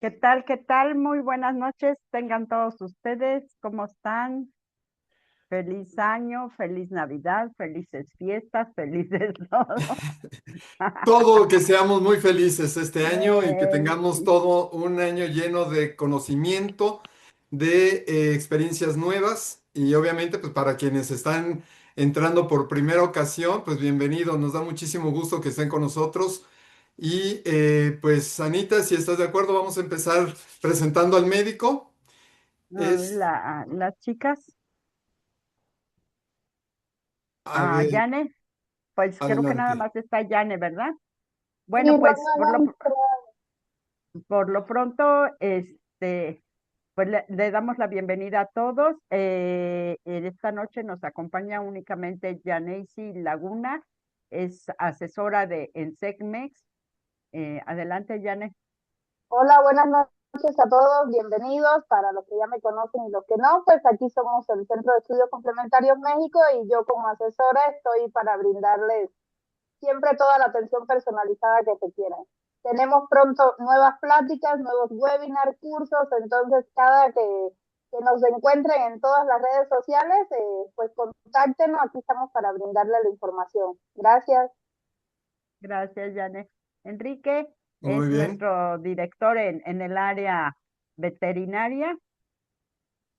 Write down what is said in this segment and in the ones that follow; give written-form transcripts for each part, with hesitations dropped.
¿Qué tal? ¿Qué tal? Muy buenas noches. Tengan todos ustedes. ¿Cómo están? Feliz año, feliz Navidad, felices fiestas, felices todo. Todo, que seamos muy felices este año y que tengamos Eh, todo un año lleno de conocimiento, de experiencias nuevas y obviamente pues para quienes están entrando por primera ocasión, pues bienvenidos, nos da muchísimo gusto que estén con nosotros y pues Anita, si estás de acuerdo, vamos a empezar presentando al médico. no, Es, las chicas, a ver, Yane, pues creo que nada adelante. más está Yane, ¿verdad? Sí, Bueno, pues Romana, por lo pronto, pues le damos la bienvenida a todos. En esta noche nos acompaña únicamente Yaneisi Laguna, es asesora de Ensecmex. Adelante, Yane. hola, buenas noches a todos, bienvenidos para los que ya me conocen y los que no, pues aquí somos el Centro de Estudios Complementarios México y yo como asesora estoy para brindarles siempre toda la atención personalizada que se quieran. Tenemos pronto nuevas pláticas, nuevos webinars, cursos, entonces que nos encuentren en todas las redes sociales, pues contáctenos, aquí estamos para brindarle la información. Gracias. Gracias, Yane. Enrique Muy es bien. nuestro director en el área veterinaria.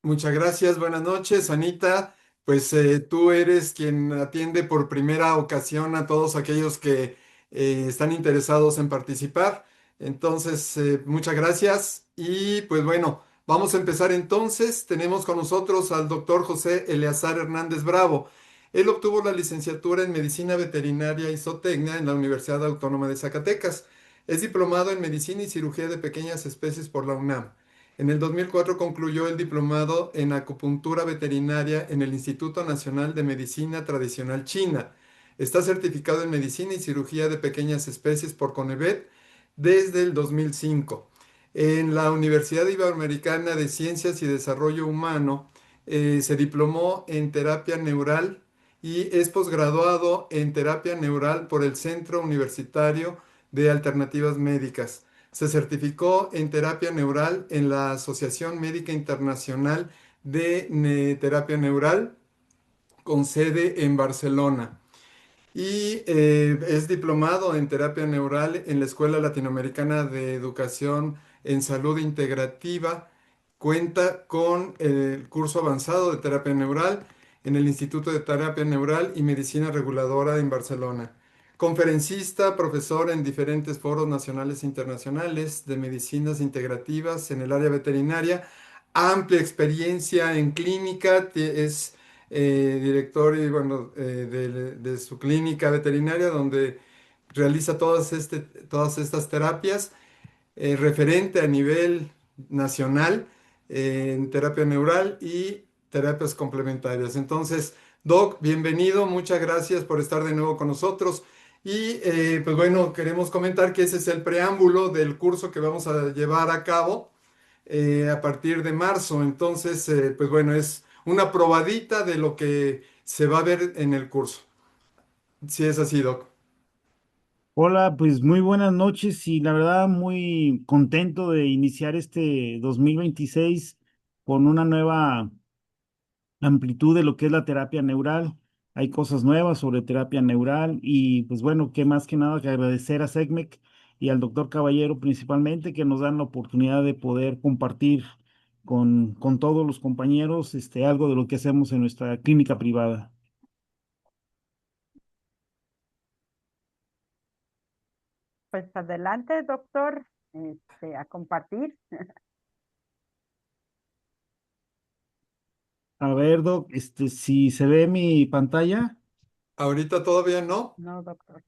Muchas gracias, buenas noches, Anita. Pues tú eres quien atiende por primera ocasión a todos aquellos que están interesados en participar. Entonces, muchas gracias y pues bueno, vamos a empezar entonces. Tenemos con nosotros al doctor José Eleazar Hernández Bravo. Él obtuvo la licenciatura en Medicina Veterinaria y Zootecnia en la Universidad Autónoma de Zacatecas. Es diplomado en Medicina y Cirugía de Pequeñas Especies por la UNAM. En el 2004 concluyó el diplomado en Acupuntura Veterinaria en el Instituto Nacional de Medicina Tradicional China. Está certificado en Medicina y Cirugía de Pequeñas Especies por CONEVET desde el 2005. En la Universidad Iberoamericana de Ciencias y Desarrollo Humano se diplomó en terapia neural y es posgraduado en terapia neural por el Centro Universitario de Alternativas Médicas. Se certificó en terapia neural en la Asociación Médica Internacional de Terapia Neural con sede en Barcelona y es diplomado en terapia neural en la Escuela Latinoamericana de Educación en Salud Integrativa. Cuenta con el curso avanzado de terapia neural en el Instituto de Terapia Neural y Medicina Reguladora en Barcelona. Conferencista, profesor en diferentes foros nacionales e internacionales de medicinas integrativas en el área veterinaria, amplia experiencia en clínica, es director y bueno, de su clínica veterinaria donde realiza todas estas terapias, referente a nivel nacional en terapia neural y terapias complementarias. Entonces, Doc, bienvenido, muchas gracias por estar de nuevo con nosotros. Y pues bueno, queremos comentar que ese es el preámbulo del curso que vamos a llevar a cabo a partir de marzo. Entonces, pues bueno, es una probadita de lo que se va a ver en el curso. Si es así, Doc. Hola, pues muy buenas noches y la verdad muy contento de iniciar este 2026 con una nueva amplitud de lo que es la terapia neural. Hay cosas nuevas sobre terapia neural y pues bueno, qué más que nada que agradecer a SECMEC y al doctor Caballero principalmente que nos dan la oportunidad de poder compartir con todos los compañeros algo de lo que hacemos en nuestra clínica privada. Pues adelante, doctor, a compartir. A ver, Doc, si se ve mi pantalla. Ahorita todavía no. No, doctor.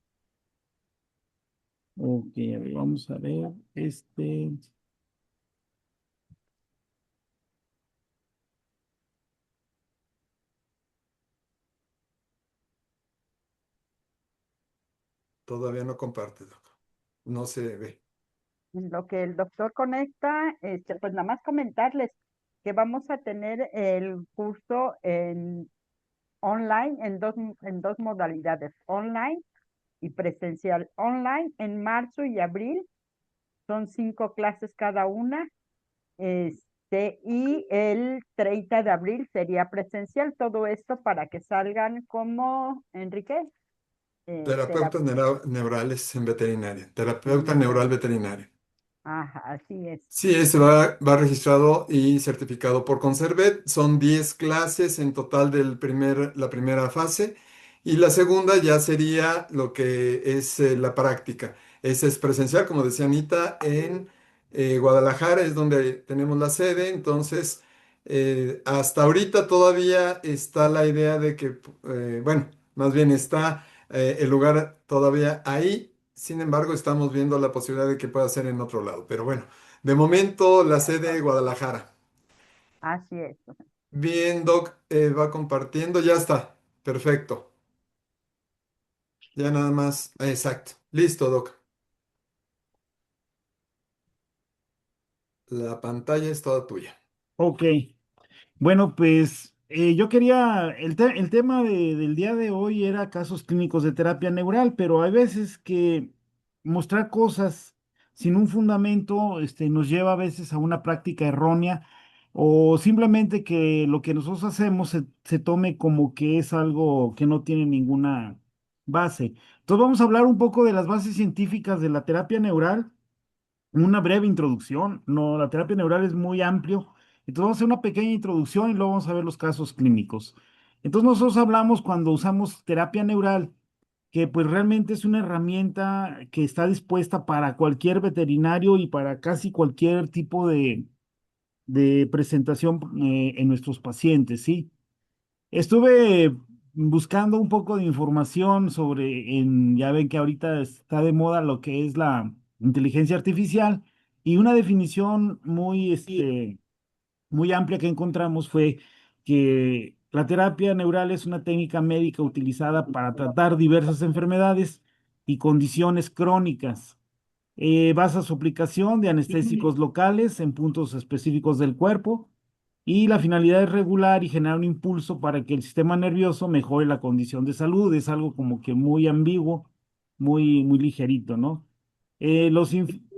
Ok, a ver, vamos a ver. Todavía no comparte, Doc. No se ve. En lo que el doctor conecta, pues nada más comentarles que vamos a tener el curso en online en dos modalidades, online y presencial. Online en marzo y abril, son 5 clases cada una, y el 30 de abril sería presencial. Todo esto para que salgan como, Enrique, Terapeutas neurales en veterinaria. Terapeuta neural neurales. veterinaria. Ajá, así es. Sí, ese va registrado y certificado por Conservet. Son 10 clases en total la primera fase. Y la segunda ya sería lo que es la práctica. Esa es presencial, como decía Anita, en Guadalajara, es donde tenemos la sede. Entonces, hasta ahorita todavía está la idea de que, bueno, más bien está el lugar todavía ahí. Sin embargo, estamos viendo la posibilidad de que pueda ser en otro lado. Pero bueno. De momento, la De sede de acuerdo. Guadalajara. Así es. Bien, Doc, va compartiendo. Ya está. Perfecto. Ya nada más. Exacto. Listo, Doc. La pantalla es toda tuya. Ok, bueno, pues yo quería, el tema del día de hoy era casos clínicos de terapia neural, pero hay veces que mostrar cosas sin un fundamento nos lleva a veces a una práctica errónea o simplemente que lo que nosotros hacemos se tome como que es algo que no tiene ninguna base. Entonces vamos a hablar un poco de las bases científicas de la terapia neural, una breve introducción. No, la terapia neural es muy amplio. Entonces vamos a hacer una pequeña introducción y luego vamos a ver los casos clínicos. Entonces nosotros hablamos cuando usamos terapia neural que pues realmente es una herramienta que está dispuesta para cualquier veterinario y para casi cualquier tipo de presentación en nuestros pacientes, ¿sí? Estuve buscando un poco de información sobre, ya ven que ahorita está de moda lo que es la inteligencia artificial y una definición muy amplia que encontramos fue que la terapia neural es una técnica médica utilizada para tratar diversas enfermedades y condiciones crónicas. Basa su aplicación de anestésicos locales en puntos específicos del cuerpo y la finalidad es regular y generar un impulso para que el sistema nervioso mejore la condición de salud. Es algo como que muy ambiguo, muy ligerito, ¿no?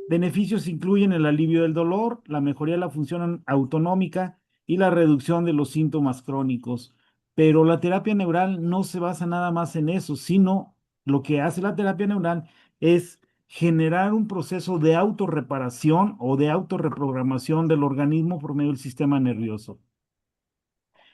Beneficios incluyen el alivio del dolor, la mejoría de la función autonómica y la reducción de los síntomas crónicos. Pero la terapia neural no se basa nada más en eso, sino lo que hace la terapia neural es generar un proceso de autorreparación o de autorreprogramación del organismo por medio del sistema nervioso.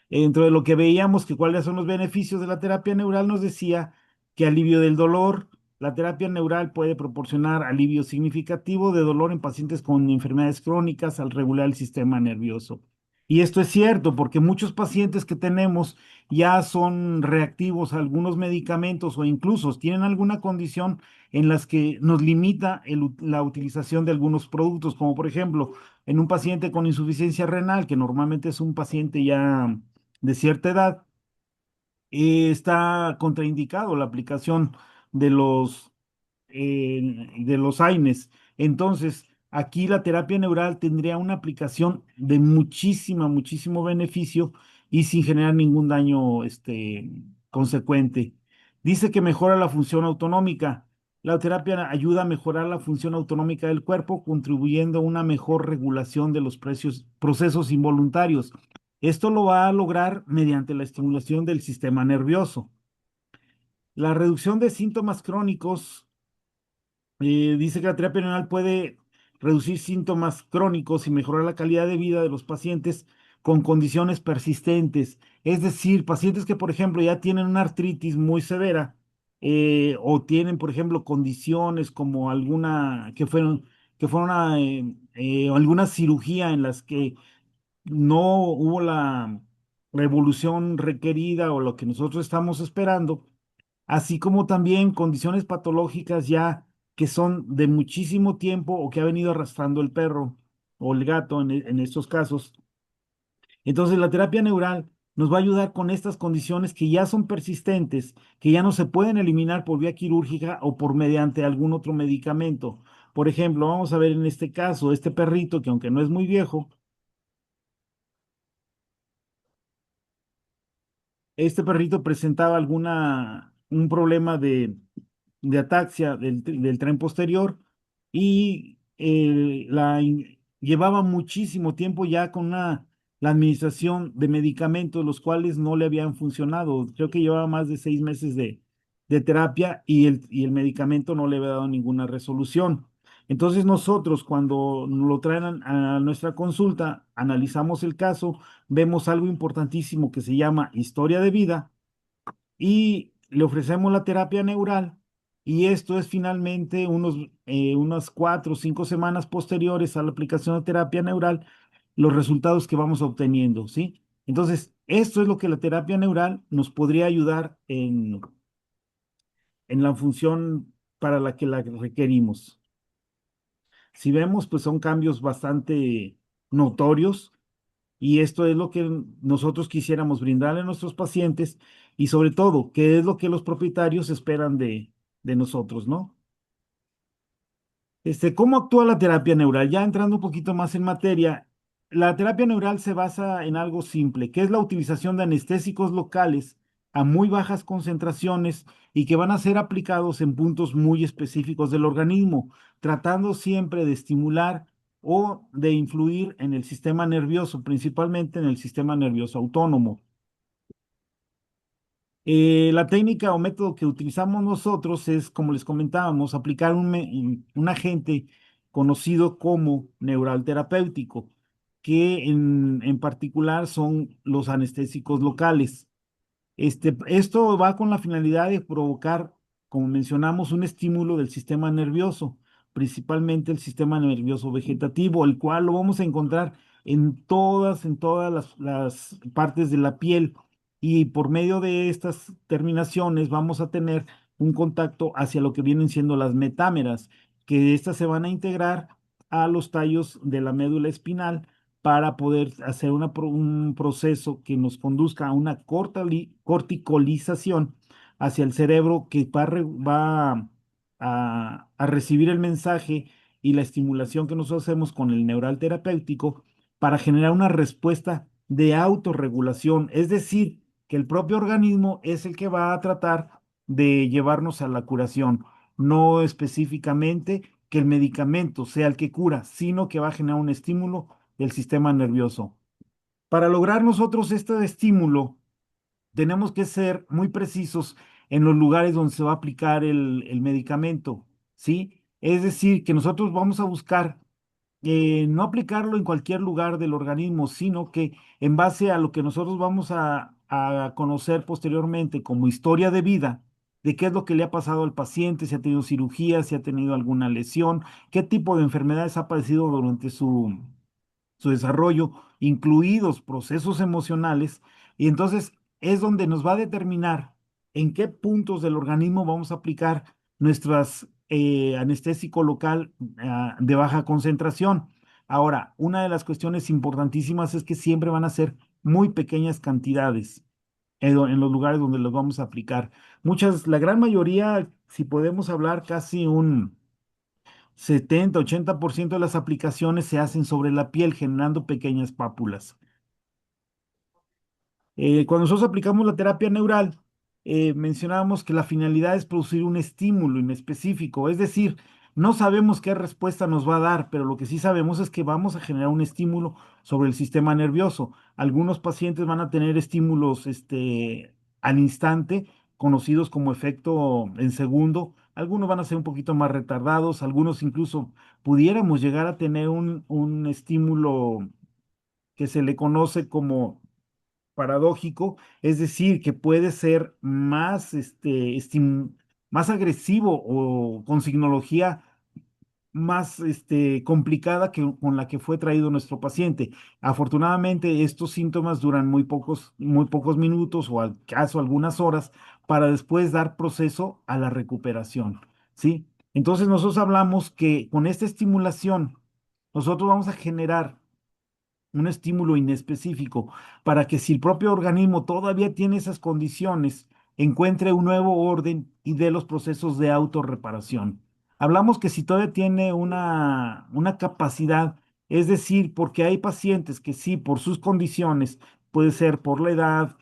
Dentro de lo que veíamos que cuáles son los beneficios de la terapia neural, nos decía que alivio del dolor. La terapia neural puede proporcionar alivio significativo de dolor en pacientes con enfermedades crónicas al regular el sistema nervioso. Y esto es cierto porque muchos pacientes que tenemos ya son reactivos a algunos medicamentos o incluso tienen alguna condición en las que nos limita la utilización de algunos productos, como por ejemplo en un paciente con insuficiencia renal, que normalmente es un paciente ya de cierta edad, está contraindicado la aplicación de los AINES. Entonces, aquí la terapia neural tendría una aplicación de muchísimo beneficio y sin generar ningún daño, consecuente. Dice que mejora la función autonómica. La terapia ayuda a mejorar la función autonómica del cuerpo, contribuyendo a una mejor regulación de los procesos involuntarios. Esto lo va a lograr mediante la estimulación del sistema nervioso. La reducción de síntomas crónicos. Dice que la terapia neural puede reducir síntomas crónicos y mejorar la calidad de vida de los pacientes con condiciones persistentes. Es decir, pacientes que, por ejemplo, ya tienen una artritis muy severa o tienen, por ejemplo, condiciones como alguna cirugía en las que no hubo la revolución requerida o lo que nosotros estamos esperando, así como también condiciones patológicas ya que son de muchísimo tiempo o que ha venido arrastrando el perro o el gato en estos casos. Entonces, la terapia neural nos va a ayudar con estas condiciones que ya son persistentes, que ya no se pueden eliminar por vía quirúrgica o por mediante algún otro medicamento. Por ejemplo, vamos a ver en este caso, este perrito que aunque no es muy viejo, este perrito presentaba un problema de ataxia del tren posterior y llevaba muchísimo tiempo ya con la administración de medicamentos, los cuales no le habían funcionado. Creo que llevaba más de 6 meses de terapia y el medicamento no le había dado ninguna resolución. Entonces nosotros cuando nos lo traen a nuestra consulta, analizamos el caso, vemos algo importantísimo que se llama historia de vida y le ofrecemos la terapia neural y esto es finalmente unas 4 o 5 semanas posteriores a la aplicación de terapia neural, los resultados que vamos obteniendo, ¿sí? Entonces, esto es lo que la terapia neural nos podría ayudar en la función para la que la requerimos. Si vemos, pues son cambios bastante notorios y esto es lo que nosotros quisiéramos brindarle a nuestros pacientes y sobre todo, qué es lo que los propietarios esperan de nosotros, ¿no? ¿Cómo actúa la terapia neural? Ya entrando un poquito más en materia, la terapia neural se basa en algo simple, que es la utilización de anestésicos locales a muy bajas concentraciones y que van a ser aplicados en puntos muy específicos del organismo, tratando siempre de estimular o de influir en el sistema nervioso, principalmente en el sistema nervioso autónomo. La técnica o método que utilizamos nosotros es, como les comentábamos, aplicar un agente conocido como neural terapéutico, que en particular son los anestésicos locales. Esto va con la finalidad de provocar como mencionamos, un estímulo del sistema nervioso, principalmente el sistema nervioso vegetativo, el cual lo vamos a encontrar en todas las partes de la piel. Y por medio de estas terminaciones vamos a tener un contacto hacia lo que vienen siendo las metámeras, que estas se van a integrar a los tallos de la médula espinal para poder hacer un proceso que nos conduzca a una corticolización hacia el cerebro que va a recibir el mensaje y la estimulación que nosotros hacemos con el neural terapéutico para generar una respuesta de autorregulación. Es decir, que el propio organismo es el que va a tratar de llevarnos a la curación, no específicamente que el medicamento sea el que cura, sino que va a generar un estímulo del sistema nervioso. Para lograr nosotros este estímulo, tenemos que ser muy precisos en los lugares donde se va a aplicar el medicamento, ¿sí? Es decir, que nosotros vamos a buscar no aplicarlo en cualquier lugar del organismo, sino que en base a lo que nosotros vamos a conocer posteriormente como historia de vida, de qué es lo que le ha pasado al paciente, si ha tenido cirugía, si ha tenido alguna lesión, qué tipo de enfermedades ha padecido durante su desarrollo, incluidos procesos emocionales, y entonces es donde nos va a determinar en qué puntos del organismo vamos a aplicar nuestras anestésico local de baja concentración. Ahora, una de las cuestiones importantísimas es que siempre van a ser muy pequeñas cantidades en los lugares donde los vamos a aplicar. La gran mayoría, si podemos hablar, casi un 70-80% de las aplicaciones se hacen sobre la piel, generando pequeñas pápulas. Cuando nosotros aplicamos la terapia neural, mencionábamos que la finalidad es producir un estímulo inespecífico, es decir, no sabemos qué respuesta nos va a dar, pero lo que sí sabemos es que vamos a generar un estímulo sobre el sistema nervioso. Algunos pacientes van a tener estímulos al instante, conocidos como efecto en segundo. Algunos van a ser un poquito más retardados, algunos incluso pudiéramos llegar a tener un estímulo que se le conoce como paradójico, es decir, que puede ser más agresivo o con signología más complicada que con la que fue traído nuestro paciente. Afortunadamente, estos síntomas duran muy pocos minutos o al caso algunas horas para después dar proceso a la recuperación, ¿sí? Entonces nosotros hablamos que con esta estimulación, nosotros vamos a generar un estímulo inespecífico para que si el propio organismo todavía tiene esas condiciones, encuentre un nuevo orden y dé los procesos de autorreparación. Hablamos que si todavía tiene una capacidad, es decir, porque hay pacientes que sí, por sus condiciones, puede ser por la edad,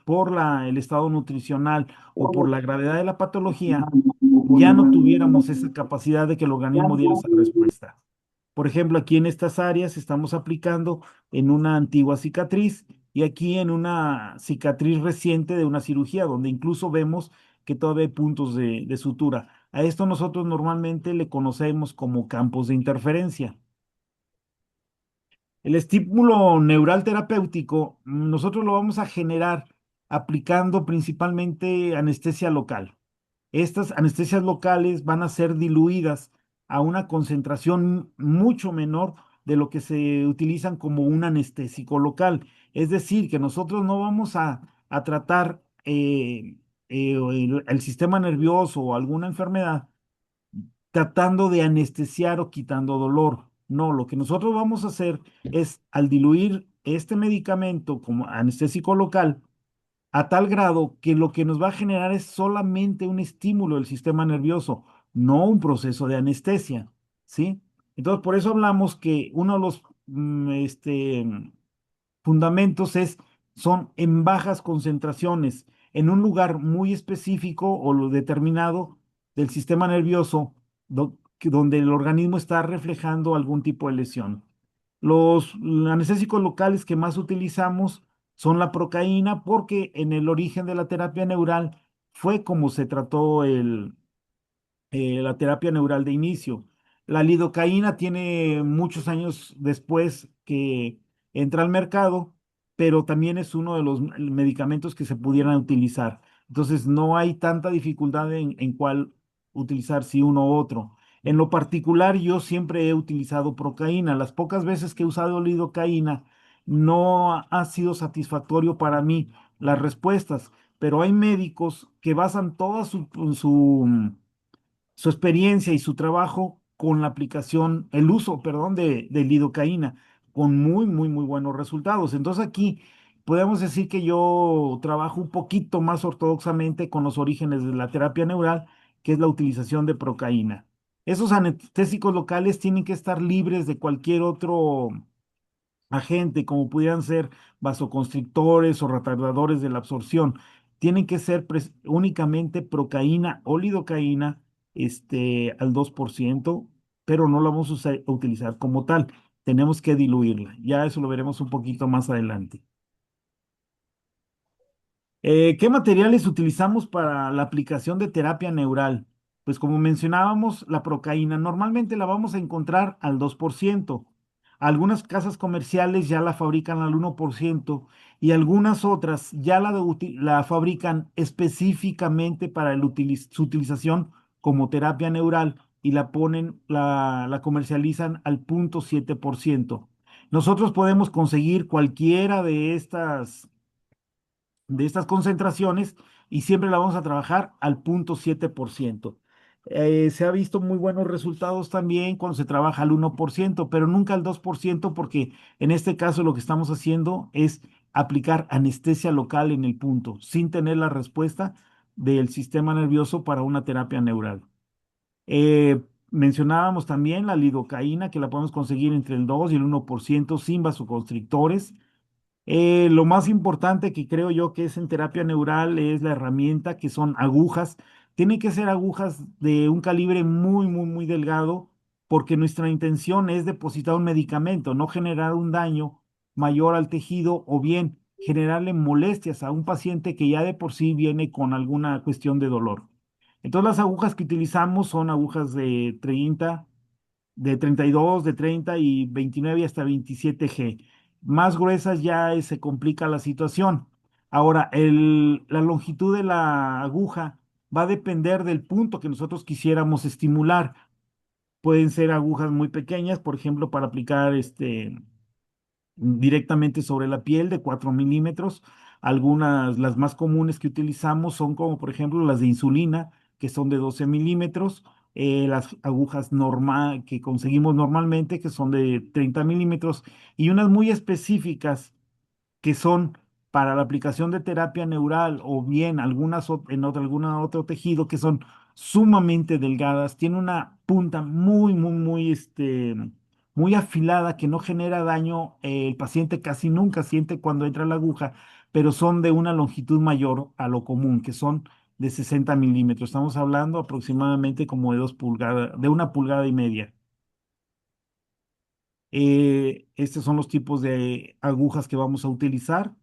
el estado nutricional o por la gravedad de la patología, ya no tuviéramos esa capacidad de que el organismo diera esa respuesta. Por ejemplo, aquí en estas áreas estamos aplicando en una antigua cicatriz y aquí en una cicatriz reciente de una cirugía, donde incluso vemos que todavía hay puntos de sutura. A esto nosotros normalmente le conocemos como campos de interferencia. El estímulo neural terapéutico, nosotros lo vamos a generar aplicando principalmente anestesia local. Estas anestesias locales van a ser diluidas a una concentración mucho menor de lo que se utilizan como un anestésico local. Es decir, que nosotros no vamos a tratar el sistema nervioso o alguna enfermedad tratando de anestesiar o quitando dolor. No, lo que nosotros vamos a hacer es al diluir este medicamento como anestésico local, a tal grado que lo que nos va a generar es solamente un estímulo del sistema nervioso, no un proceso de anestesia, ¿sí? Entonces, por eso hablamos que uno de los fundamentos son en bajas concentraciones, en un lugar muy específico o lo determinado del sistema nervioso, donde el organismo está reflejando algún tipo de lesión. Los anestésicos locales que más utilizamos son la procaína, porque en el origen de la terapia neural fue como se trató la terapia neural de inicio. La lidocaína tiene muchos años después que entra al mercado, pero también es uno de los medicamentos que se pudieran utilizar. Entonces, no hay tanta dificultad en cuál utilizar si uno u otro. En lo particular, yo siempre he utilizado procaína. Las pocas veces que he usado lidocaína no ha sido satisfactorio para mí las respuestas, pero hay médicos que basan toda su experiencia y su trabajo con la aplicación, el uso, perdón, de lidocaína, con muy, muy, muy buenos resultados. Entonces aquí podemos decir que yo trabajo un poquito más ortodoxamente con los orígenes de la terapia neural, que es la utilización de procaína. Esos anestésicos locales tienen que estar libres de cualquier otro agente, como pudieran ser vasoconstrictores o retardadores de la absorción. Tienen que ser únicamente procaína o lidocaína al 2%, pero no la vamos a a utilizar como tal. Tenemos que diluirla. Ya eso lo veremos un poquito más adelante. ¿Qué materiales utilizamos para la aplicación de terapia neural? Pues como mencionábamos, la procaína normalmente la vamos a encontrar al 2%. Algunas casas comerciales ya la fabrican al 1% y algunas otras ya la fabrican específicamente para su utilización como terapia neural y la comercializan al 0.7%. Nosotros podemos conseguir cualquiera de estas concentraciones y siempre la vamos a trabajar al 0.7%. Se ha visto muy buenos resultados también cuando se trabaja al 1%, pero nunca al 2% porque en este caso lo que estamos haciendo es aplicar anestesia local en el punto, sin tener la respuesta del sistema nervioso para una terapia neural. Mencionábamos también la lidocaína, que la podemos conseguir entre el 2 y el 1% sin vasoconstrictores. Lo más importante que creo yo que es en terapia neural es la herramienta, que son agujas. Tienen que ser agujas de un calibre muy, muy, muy delgado, porque nuestra intención es depositar un medicamento, no generar un daño mayor al tejido o bien generarle molestias a un paciente que ya de por sí viene con alguna cuestión de dolor. Entonces las agujas que utilizamos son agujas de 32, de 30 y 29 y hasta 27G. Más gruesas ya se complica la situación. Ahora, la longitud de la aguja va a depender del punto que nosotros quisiéramos estimular. Pueden ser agujas muy pequeñas, por ejemplo, para aplicar directamente sobre la piel de 4 milímetros. Algunas, las más comunes que utilizamos son como por ejemplo las de insulina, que son de 12 milímetros, las agujas normal que conseguimos normalmente, que son de 30 milímetros, y unas muy específicas que son para la aplicación de terapia neural o bien alguna otro tejido que son sumamente delgadas, tiene una punta muy, muy, muy, muy afilada que no genera daño. El paciente casi nunca siente cuando entra la aguja, pero son de una longitud mayor a lo común, que son de 60 milímetros. Estamos hablando aproximadamente como de 2 pulgadas, de 1,5 pulgadas. Estos son los tipos de agujas que vamos a utilizar.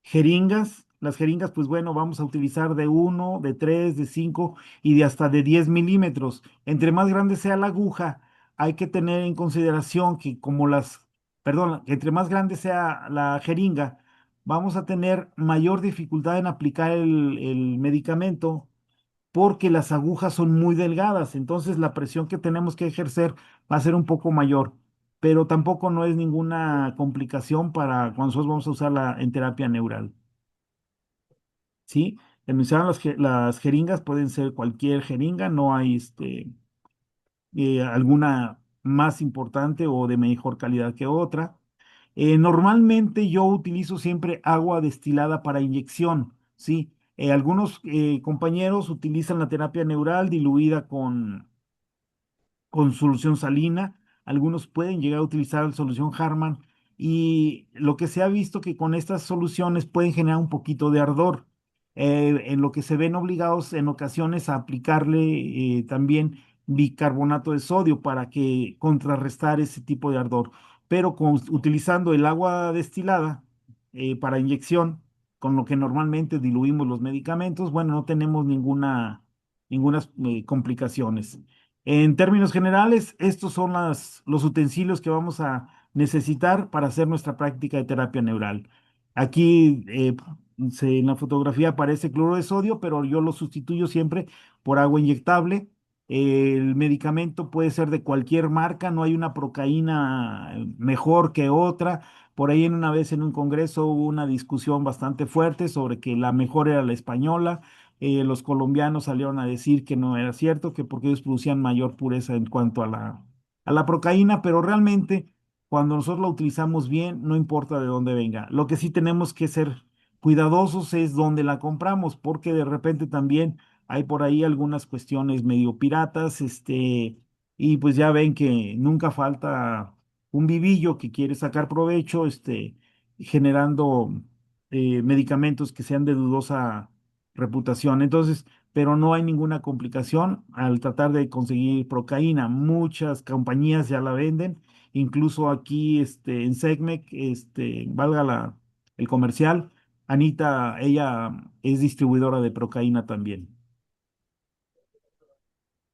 Jeringas, las jeringas, pues bueno, vamos a utilizar de 1, de 3, de 5 y de hasta de 10 milímetros. Entre más grande sea la aguja, hay que tener en consideración que perdón, que entre más grande sea la jeringa, vamos a tener mayor dificultad en aplicar el medicamento porque las agujas son muy delgadas, entonces la presión que tenemos que ejercer va a ser un poco mayor, pero tampoco no es ninguna complicación para cuando nosotros vamos a usarla en terapia neural. ¿Sí? Mencionaron las jeringas, pueden ser cualquier jeringa, no hay alguna más importante o de mejor calidad que otra. Normalmente yo utilizo siempre agua destilada para inyección, ¿sí? Algunos compañeros utilizan la terapia neural diluida con solución salina, algunos pueden llegar a utilizar solución Harman y lo que se ha visto que con estas soluciones pueden generar un poquito de ardor, en lo que se ven obligados en ocasiones a aplicarle también bicarbonato de sodio para que contrarrestar ese tipo de ardor, pero utilizando el agua destilada para inyección, con lo que normalmente diluimos los medicamentos, bueno, no tenemos ninguna complicaciones. En términos generales, estos son los utensilios que vamos a necesitar para hacer nuestra práctica de terapia neural. Aquí en la fotografía aparece cloro de sodio, pero yo lo sustituyo siempre por agua inyectable. El medicamento puede ser de cualquier marca, no hay una procaína mejor que otra. Por ahí en una vez en un congreso hubo una discusión bastante fuerte sobre que la mejor era la española. Los colombianos salieron a decir que no era cierto, que porque ellos producían mayor pureza en cuanto a la procaína, pero realmente cuando nosotros la utilizamos bien, no importa de dónde venga. Lo que sí tenemos que ser cuidadosos es dónde la compramos, porque de repente también hay por ahí algunas cuestiones medio piratas, y pues ya ven que nunca falta un vivillo que quiere sacar provecho, generando medicamentos que sean de dudosa reputación. Entonces, pero no hay ninguna complicación al tratar de conseguir procaína. Muchas compañías ya la venden, incluso aquí, en Segmec, valga el comercial. Anita, ella es distribuidora de procaína también.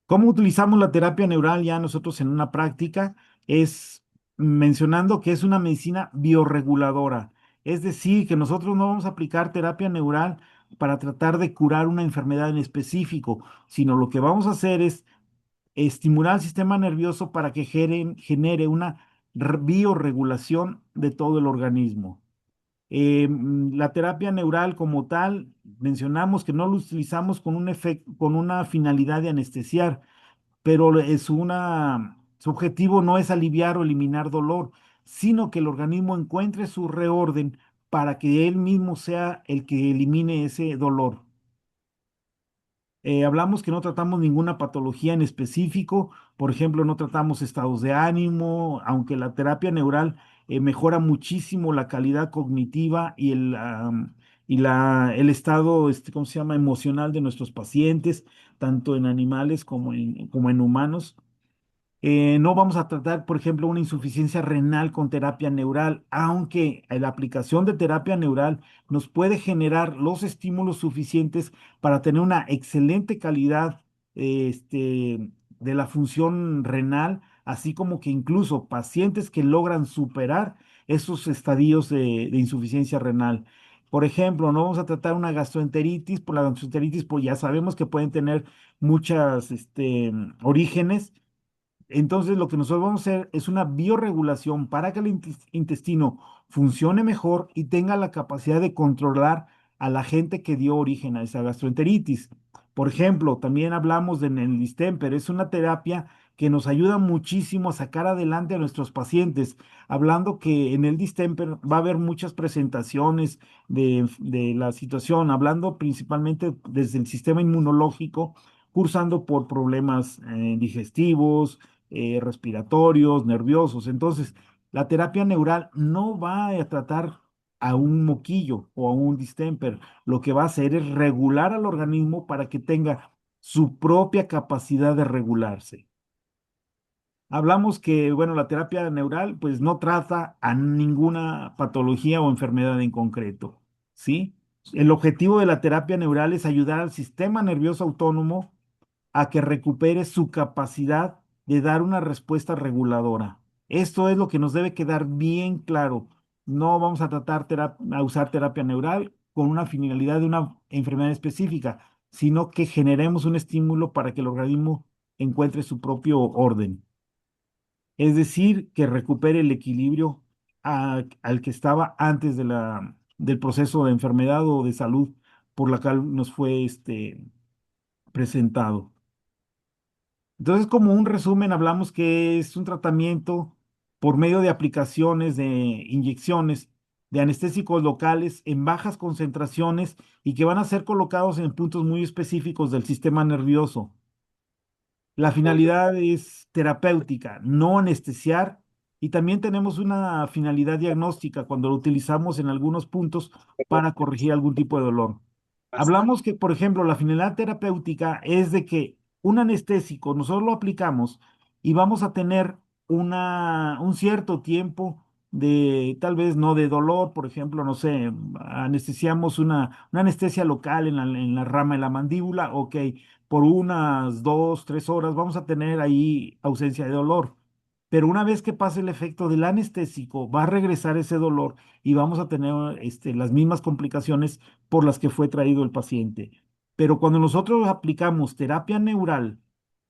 ¿Cómo utilizamos la terapia neural ya nosotros en una práctica? Es mencionando que es una medicina biorreguladora. Es decir, que nosotros no vamos a aplicar terapia neural para tratar de curar una enfermedad en específico, sino lo que vamos a hacer es estimular el sistema nervioso para que genere una biorregulación de todo el organismo. La terapia neural como tal, mencionamos que no lo utilizamos con un efecto, con una finalidad de anestesiar, pero su objetivo no es aliviar o eliminar dolor, sino que el organismo encuentre su reorden para que él mismo sea el que elimine ese dolor. Hablamos que no tratamos ninguna patología en específico, por ejemplo, no tratamos estados de ánimo, aunque la terapia neural mejora muchísimo la calidad cognitiva y el estado, ¿cómo se llama?, emocional de nuestros pacientes, tanto en animales como en humanos. No vamos a tratar, por ejemplo, una insuficiencia renal con terapia neural, aunque la aplicación de terapia neural nos puede generar los estímulos suficientes para tener una excelente calidad, de la función renal, así como que incluso pacientes que logran superar esos estadios de insuficiencia renal. Por ejemplo, no vamos a tratar una gastroenteritis, por la gastroenteritis, pues ya sabemos que pueden tener muchas, orígenes. Entonces, lo que nosotros vamos a hacer es una biorregulación para que el intestino funcione mejor y tenga la capacidad de controlar a la gente que dio origen a esa gastroenteritis. Por ejemplo, también hablamos de en el distemper, es una terapia que nos ayuda muchísimo a sacar adelante a nuestros pacientes, hablando que en el distemper va a haber muchas presentaciones de la situación, hablando principalmente desde el sistema inmunológico, cursando por problemas digestivos, respiratorios, nerviosos. Entonces, la terapia neural no va a tratar a un moquillo o a un distemper. Lo que va a hacer es regular al organismo para que tenga su propia capacidad de regularse. Hablamos que, bueno, la terapia neural pues no trata a ninguna patología o enfermedad en concreto, ¿sí? El objetivo de la terapia neural es ayudar al sistema nervioso autónomo a que recupere su capacidad de dar una respuesta reguladora. Esto es lo que nos debe quedar bien claro. No vamos a a usar terapia neural con una finalidad de una enfermedad específica, sino que generemos un estímulo para que el organismo encuentre su propio orden. Es decir, que recupere el equilibrio al que estaba antes del proceso de enfermedad o de salud por la cual nos fue presentado. Entonces, como un resumen, hablamos que es un tratamiento por medio de aplicaciones de inyecciones de anestésicos locales en bajas concentraciones y que van a ser colocados en puntos muy específicos del sistema nervioso. La finalidad es terapéutica, no anestesiar, y también tenemos una finalidad diagnóstica cuando lo utilizamos en algunos puntos para corregir algún tipo de dolor. Hablamos que, por ejemplo, la finalidad terapéutica es de que un anestésico nosotros lo aplicamos y vamos a tener un cierto tiempo de, tal vez no de dolor, por ejemplo, no sé, anestesiamos una anestesia local en la rama de la mandíbula, ok, por unas 2, 3 horas vamos a tener ahí ausencia de dolor. pero una vez que pase el efecto del anestésico, va a regresar ese dolor y vamos a tener las mismas complicaciones por las que fue traído el paciente. Pero cuando nosotros aplicamos terapia neural,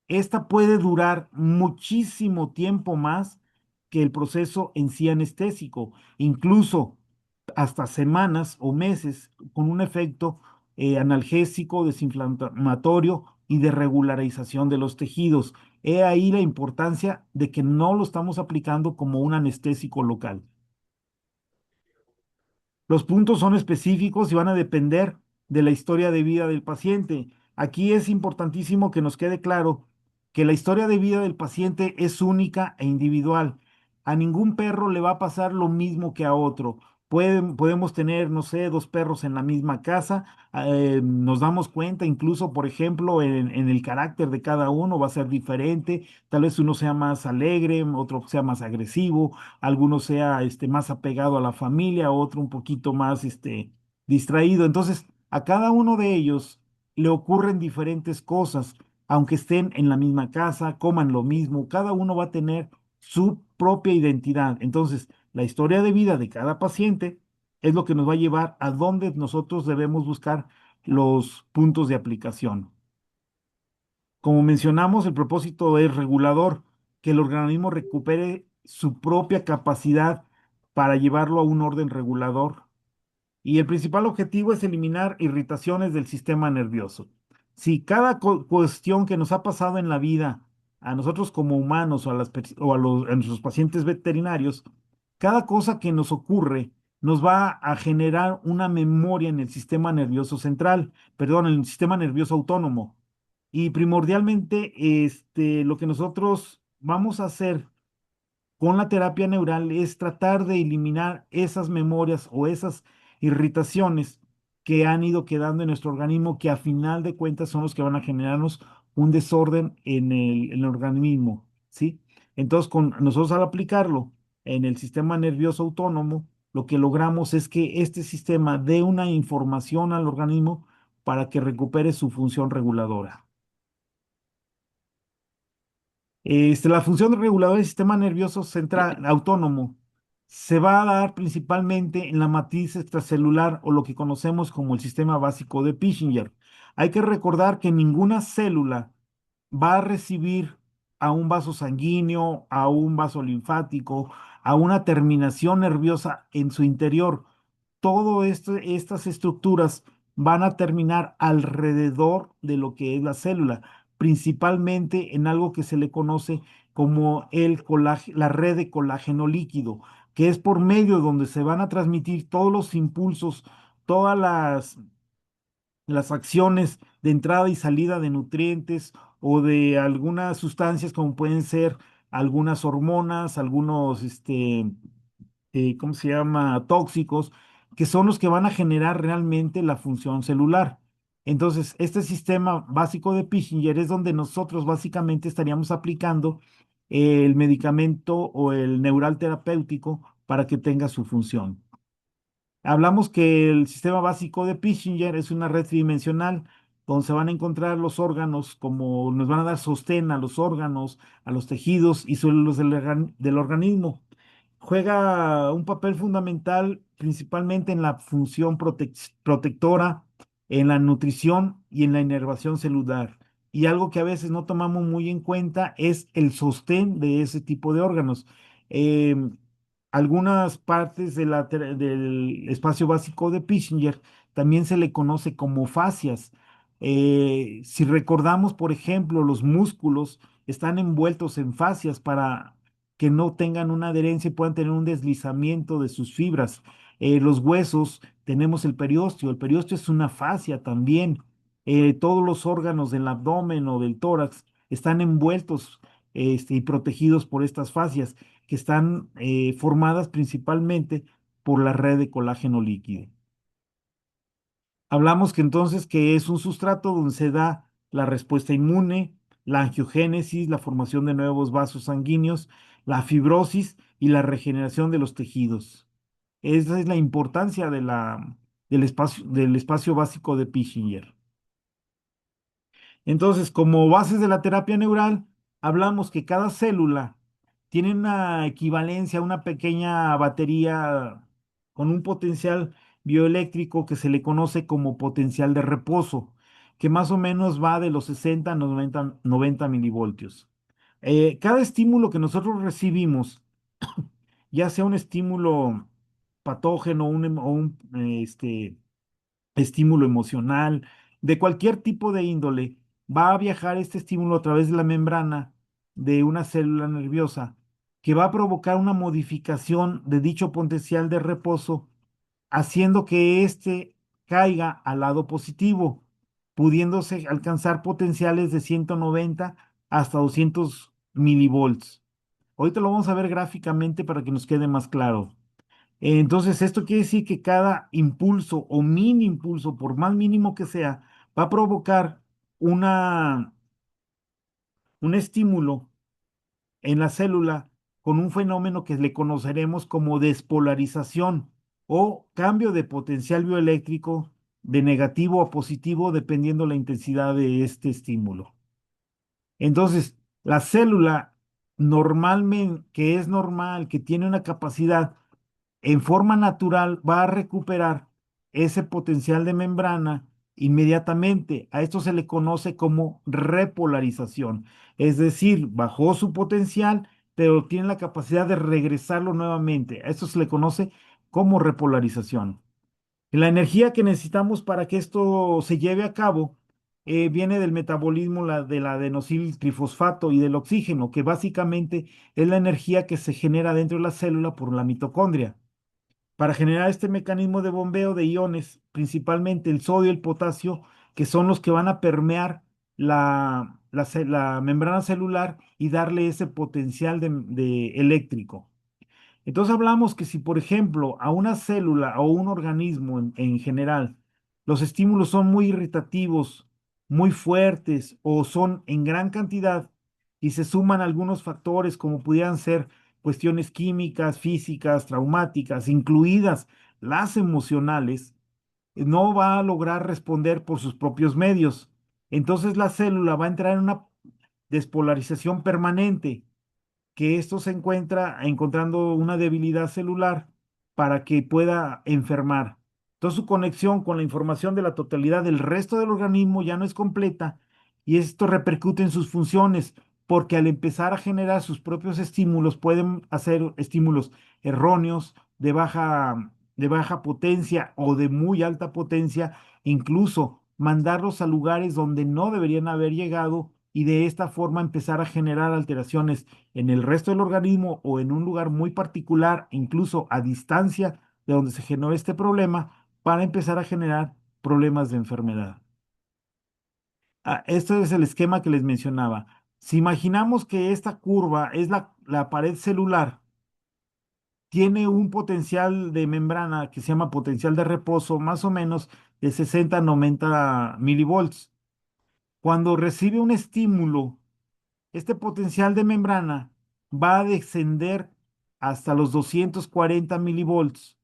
esta puede durar muchísimo tiempo más que el proceso en sí anestésico, incluso hasta semanas o meses, con un efecto analgésico, desinflamatorio y de regularización de los tejidos. He ahí la importancia de que no lo estamos aplicando como un anestésico local. Los puntos son específicos y van a depender de la historia de vida del paciente. Aquí es importantísimo que nos quede claro que la historia de vida del paciente es única e individual. A ningún perro le va a pasar lo mismo que a otro. Podemos tener, no sé, dos perros en la misma casa. Nos damos cuenta incluso, por ejemplo, en el carácter de cada uno va a ser diferente. Tal vez uno sea más alegre, otro sea más agresivo, alguno sea más apegado a la familia, otro un poquito más distraído. Entonces, a cada uno de ellos le ocurren diferentes cosas, aunque estén en la misma casa, coman lo mismo, cada uno va a tener su propia identidad. Entonces, la historia de vida de cada paciente es lo que nos va a llevar a dónde nosotros debemos buscar los puntos de aplicación. Como mencionamos, el propósito es regulador, que el organismo recupere su propia capacidad para llevarlo a un orden regulador. Y el principal objetivo es eliminar irritaciones del sistema nervioso. Si cada cuestión que nos ha pasado en la vida, a nosotros como humanos o a nuestros pacientes veterinarios, cada cosa que nos ocurre nos va a generar una memoria en el sistema nervioso central, perdón, en el sistema nervioso autónomo. Y primordialmente, lo que nosotros vamos a hacer con la terapia neural es tratar de eliminar esas memorias o esas irritaciones que han ido quedando en nuestro organismo, que a final de cuentas son los que van a generarnos un desorden en el organismo, ¿sí? Entonces, con nosotros al aplicarlo en el sistema nervioso autónomo, lo que logramos es que este sistema dé una información al organismo para que recupere su función reguladora. La función reguladora del sistema nervioso central autónomo se va a dar principalmente en la matriz extracelular o lo que conocemos como el sistema básico de Pichinguer. Hay que recordar que ninguna célula va a recibir a un vaso sanguíneo, a un vaso linfático, a una terminación nerviosa en su interior. Todas estas estructuras van a terminar alrededor de lo que es la célula, principalmente en algo que se le conoce como la red de colágeno líquido, que es por medio donde se van a transmitir todos los impulsos, todas las acciones de entrada y salida de nutrientes o de algunas sustancias como pueden ser algunas hormonas, algunos ¿cómo se llama? Tóxicos, que son los que van a generar realmente la función celular. Entonces, este sistema básico de Pichinguer es donde nosotros básicamente estaríamos aplicando el medicamento o el neural terapéutico para que tenga su función. Hablamos que el sistema básico de Pichinguer es una red tridimensional donde se van a encontrar los órganos, como nos van a dar sostén a los órganos, a los tejidos y células del organismo. Juega un papel fundamental principalmente en la función protectora, en la nutrición y en la inervación celular. Y algo que a veces no tomamos muy en cuenta es el sostén de ese tipo de órganos. Em, Algunas partes del espacio básico de Pichinguer también se le conoce como fascias. Si recordamos, por ejemplo, los músculos están envueltos en fascias para que no tengan una adherencia y puedan tener un deslizamiento de sus fibras. Los huesos, tenemos el periósteo es una fascia también. Todos los órganos del abdomen o del tórax están envueltos y protegidos por estas fascias que están formadas principalmente por la red de colágeno líquido. Hablamos que entonces que es un sustrato donde se da la respuesta inmune, la angiogénesis, la formación de nuevos vasos sanguíneos, la fibrosis y la regeneración de los tejidos. Esa es la importancia del espacio básico de Pichinguer. Entonces, como bases de la terapia neural, hablamos que cada célula tienen una equivalencia, una pequeña batería con un potencial bioeléctrico que se le conoce como potencial de reposo, que más o menos va de los 60 a 90 milivoltios. Cada estímulo que nosotros recibimos, ya sea un estímulo patógeno o un estímulo emocional, de cualquier tipo de índole, va a viajar este estímulo a través de la membrana de una célula nerviosa que va a provocar una modificación de dicho potencial de reposo, haciendo que éste caiga al lado positivo, pudiéndose alcanzar potenciales de 190 hasta 200 milivolts. Ahorita lo vamos a ver gráficamente para que nos quede más claro. Entonces, esto quiere decir que cada impulso o mini impulso, por más mínimo que sea, va a provocar una, un estímulo en la célula con un fenómeno que le conoceremos como despolarización o cambio de potencial bioeléctrico de negativo a positivo dependiendo la intensidad de este estímulo. Entonces, la célula normalmente, que es normal, que tiene una capacidad en forma natural, va a recuperar ese potencial de membrana inmediatamente. A esto se le conoce como repolarización. Es decir, bajó su potencial, pero tiene la capacidad de regresarlo nuevamente. A esto se le conoce como repolarización. La energía que necesitamos para que esto se lleve a cabo viene del metabolismo del adenosil trifosfato y del oxígeno, que básicamente es la energía que se genera dentro de la célula por la mitocondria. Para generar este mecanismo de bombeo de iones, principalmente el sodio y el potasio, que son los que van a permear la membrana celular y darle ese potencial de eléctrico. Entonces hablamos que si, por ejemplo, a una célula o un organismo en general, los estímulos son muy irritativos, muy fuertes o son en gran cantidad y se suman algunos factores como pudieran ser cuestiones químicas, físicas, traumáticas, incluidas las emocionales, no va a lograr responder por sus propios medios. Entonces la célula va a entrar en una despolarización permanente, que esto se encuentra encontrando una debilidad celular para que pueda enfermar. Entonces su conexión con la información de la totalidad del resto del organismo ya no es completa y esto repercute en sus funciones porque al empezar a generar sus propios estímulos pueden hacer estímulos erróneos de baja potencia o de muy alta potencia, incluso mandarlos a lugares donde no deberían haber llegado y de esta forma empezar a generar alteraciones en el resto del organismo o en un lugar muy particular, incluso a distancia de donde se generó este problema, para empezar a generar problemas de enfermedad. Este es el esquema que les mencionaba. Si imaginamos que esta curva es la pared celular, tiene un potencial de membrana que se llama potencial de reposo más o menos de 60 a 90 milivolts. Cuando recibe un estímulo, este potencial de membrana va a descender hasta los 240 milivolts,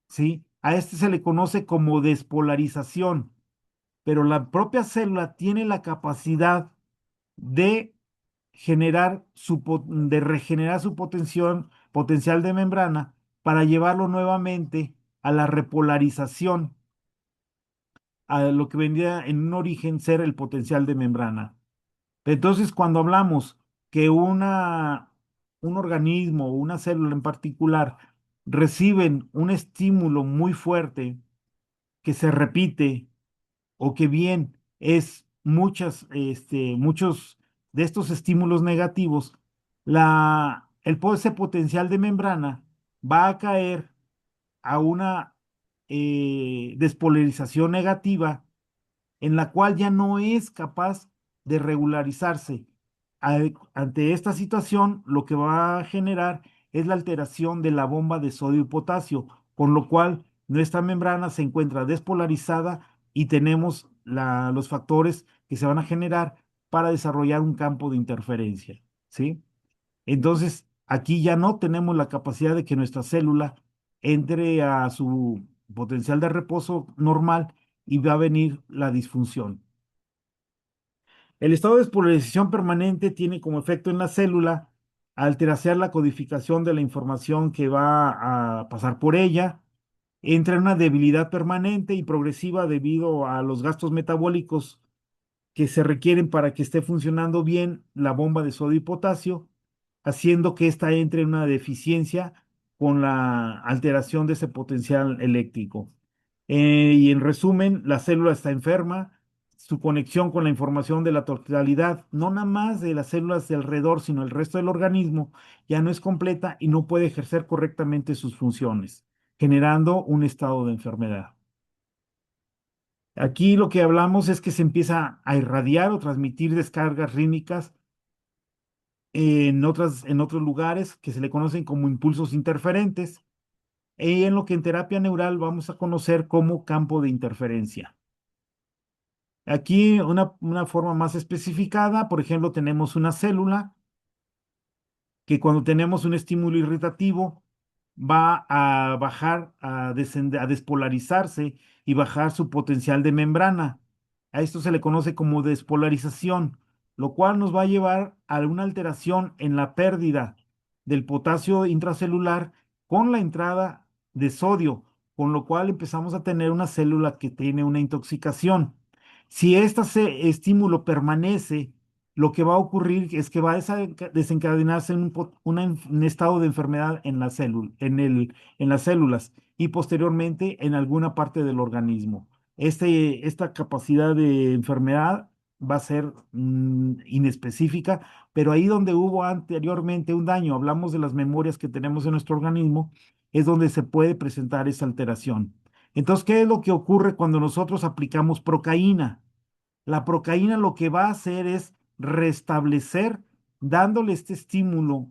¿sí? A este se le conoce como despolarización, pero la propia célula tiene la capacidad de de regenerar su potencial de membrana para llevarlo nuevamente a la repolarización, a lo que vendría en un origen ser el potencial de membrana. Entonces, cuando hablamos que un organismo o una célula en particular reciben un estímulo muy fuerte que se repite o que bien es muchos de estos estímulos negativos, ese potencial de membrana va a caer a una despolarización negativa en la cual ya no es capaz de regularizarse. Ante esta situación, lo que va a generar es la alteración de la bomba de sodio y potasio, con lo cual nuestra membrana se encuentra despolarizada y tenemos los factores que se van a generar para desarrollar un campo de interferencia, ¿sí? Entonces, aquí ya no tenemos la capacidad de que nuestra célula entre a su potencial de reposo normal y va a venir la disfunción. El estado de despolarización permanente tiene como efecto en la célula alterar la codificación de la información que va a pasar por ella, entra en una debilidad permanente y progresiva debido a los gastos metabólicos que se requieren para que esté funcionando bien la bomba de sodio y potasio, haciendo que ésta entre en una deficiencia con la alteración de ese potencial eléctrico. Y en resumen, la célula está enferma, su conexión con la información de la totalidad, no nada más de las células de alrededor, sino el resto del organismo, ya no es completa y no puede ejercer correctamente sus funciones, generando un estado de enfermedad. Aquí lo que hablamos es que se empieza a irradiar o transmitir descargas rítmicas en otros lugares que se le conocen como impulsos interferentes, y en lo que en terapia neural vamos a conocer como campo de interferencia. Aquí una forma más especificada, por ejemplo, tenemos una célula que cuando tenemos un estímulo irritativo va a bajar, a despolarizarse y bajar su potencial de membrana. A esto se le conoce como despolarización, lo cual nos va a llevar a una alteración en la pérdida del potasio intracelular con la entrada de sodio, con lo cual empezamos a tener una célula que tiene una intoxicación. Si este estímulo permanece, lo que va a ocurrir es que va a desencadenarse un estado de enfermedad en la célula, en las células y posteriormente en alguna parte del organismo. Esta capacidad de enfermedad va a ser inespecífica, pero ahí donde hubo anteriormente un daño, hablamos de las memorias que tenemos en nuestro organismo, es donde se puede presentar esa alteración. Entonces, ¿qué es lo que ocurre cuando nosotros aplicamos procaína? La procaína lo que va a hacer es restablecer, dándole este estímulo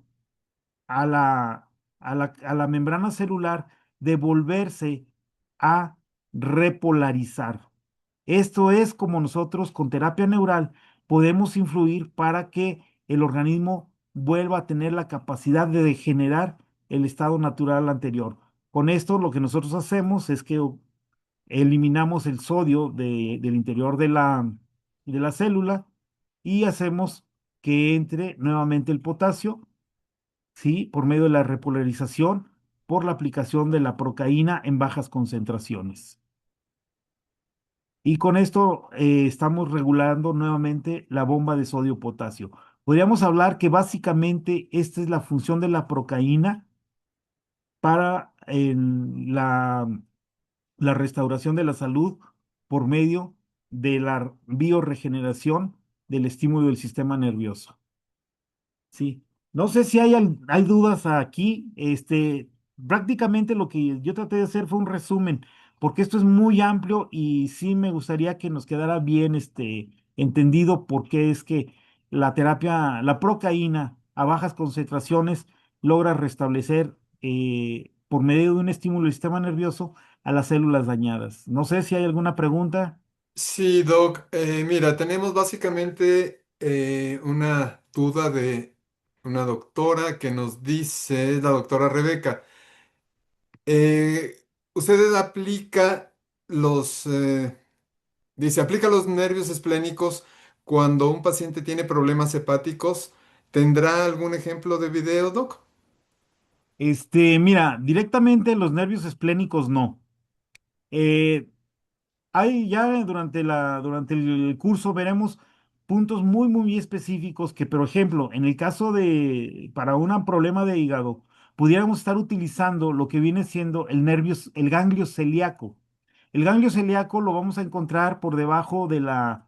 a la membrana celular de volverse a repolarizar. Esto es como nosotros con terapia neural podemos influir para que el organismo vuelva a tener la capacidad de degenerar el estado natural anterior. Con esto lo que nosotros hacemos es que eliminamos el sodio del interior de la célula y hacemos que entre nuevamente el potasio, ¿sí? Por medio de la repolarización, por la aplicación de la procaína en bajas concentraciones. Y con esto estamos regulando nuevamente la bomba de sodio-potasio. Podríamos hablar que básicamente esta es la función de la procaína para la restauración de la salud por medio de la bioregeneración del estímulo del sistema nervioso. Sí. No sé si hay dudas aquí. Prácticamente lo que yo traté de hacer fue un resumen, porque esto es muy amplio y sí me gustaría que nos quedara bien, entendido por qué es que la procaína a bajas concentraciones logra restablecer por medio de un estímulo del sistema nervioso a las células dañadas. No sé si hay alguna pregunta. Sí, Doc. Mira, tenemos básicamente una duda de una doctora que nos dice, la doctora Rebeca, eh, usted aplica dice, aplica los nervios esplénicos cuando un paciente tiene problemas hepáticos. ¿Tendrá algún ejemplo de video, Doc? Mira, directamente los nervios esplénicos no. Eh, Hay ya durante el curso veremos puntos muy específicos que, por ejemplo, en el caso para un problema de hígado, pudiéramos estar utilizando lo que viene siendo el ganglio celíaco. El ganglio celíaco lo vamos a encontrar por debajo de la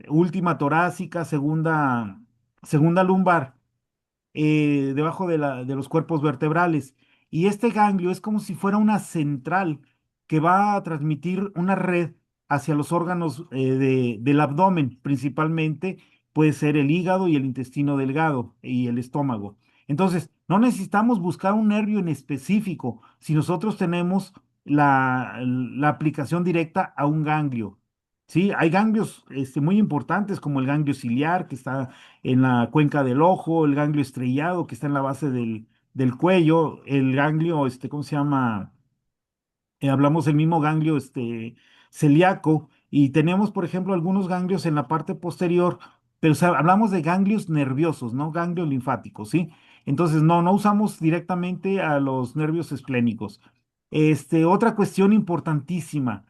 última torácica, segunda lumbar, debajo de los cuerpos vertebrales. Y este ganglio es como si fuera una central que va a transmitir una red hacia los órganos del abdomen, principalmente puede ser el hígado y el intestino delgado y el estómago. Entonces, no necesitamos buscar un nervio en específico si nosotros tenemos la aplicación directa a un ganglio. Sí, hay ganglios muy importantes como el ganglio ciliar que está en la cuenca del ojo, el ganglio estrellado que está en la base del cuello, el ganglio, ¿cómo se llama? Hablamos del mismo ganglio, celíaco, y tenemos, por ejemplo, algunos ganglios en la parte posterior, pero o sea, hablamos de ganglios nerviosos, no ganglios linfáticos, ¿sí? Entonces, no usamos directamente a los nervios esplénicos. Otra cuestión importantísima.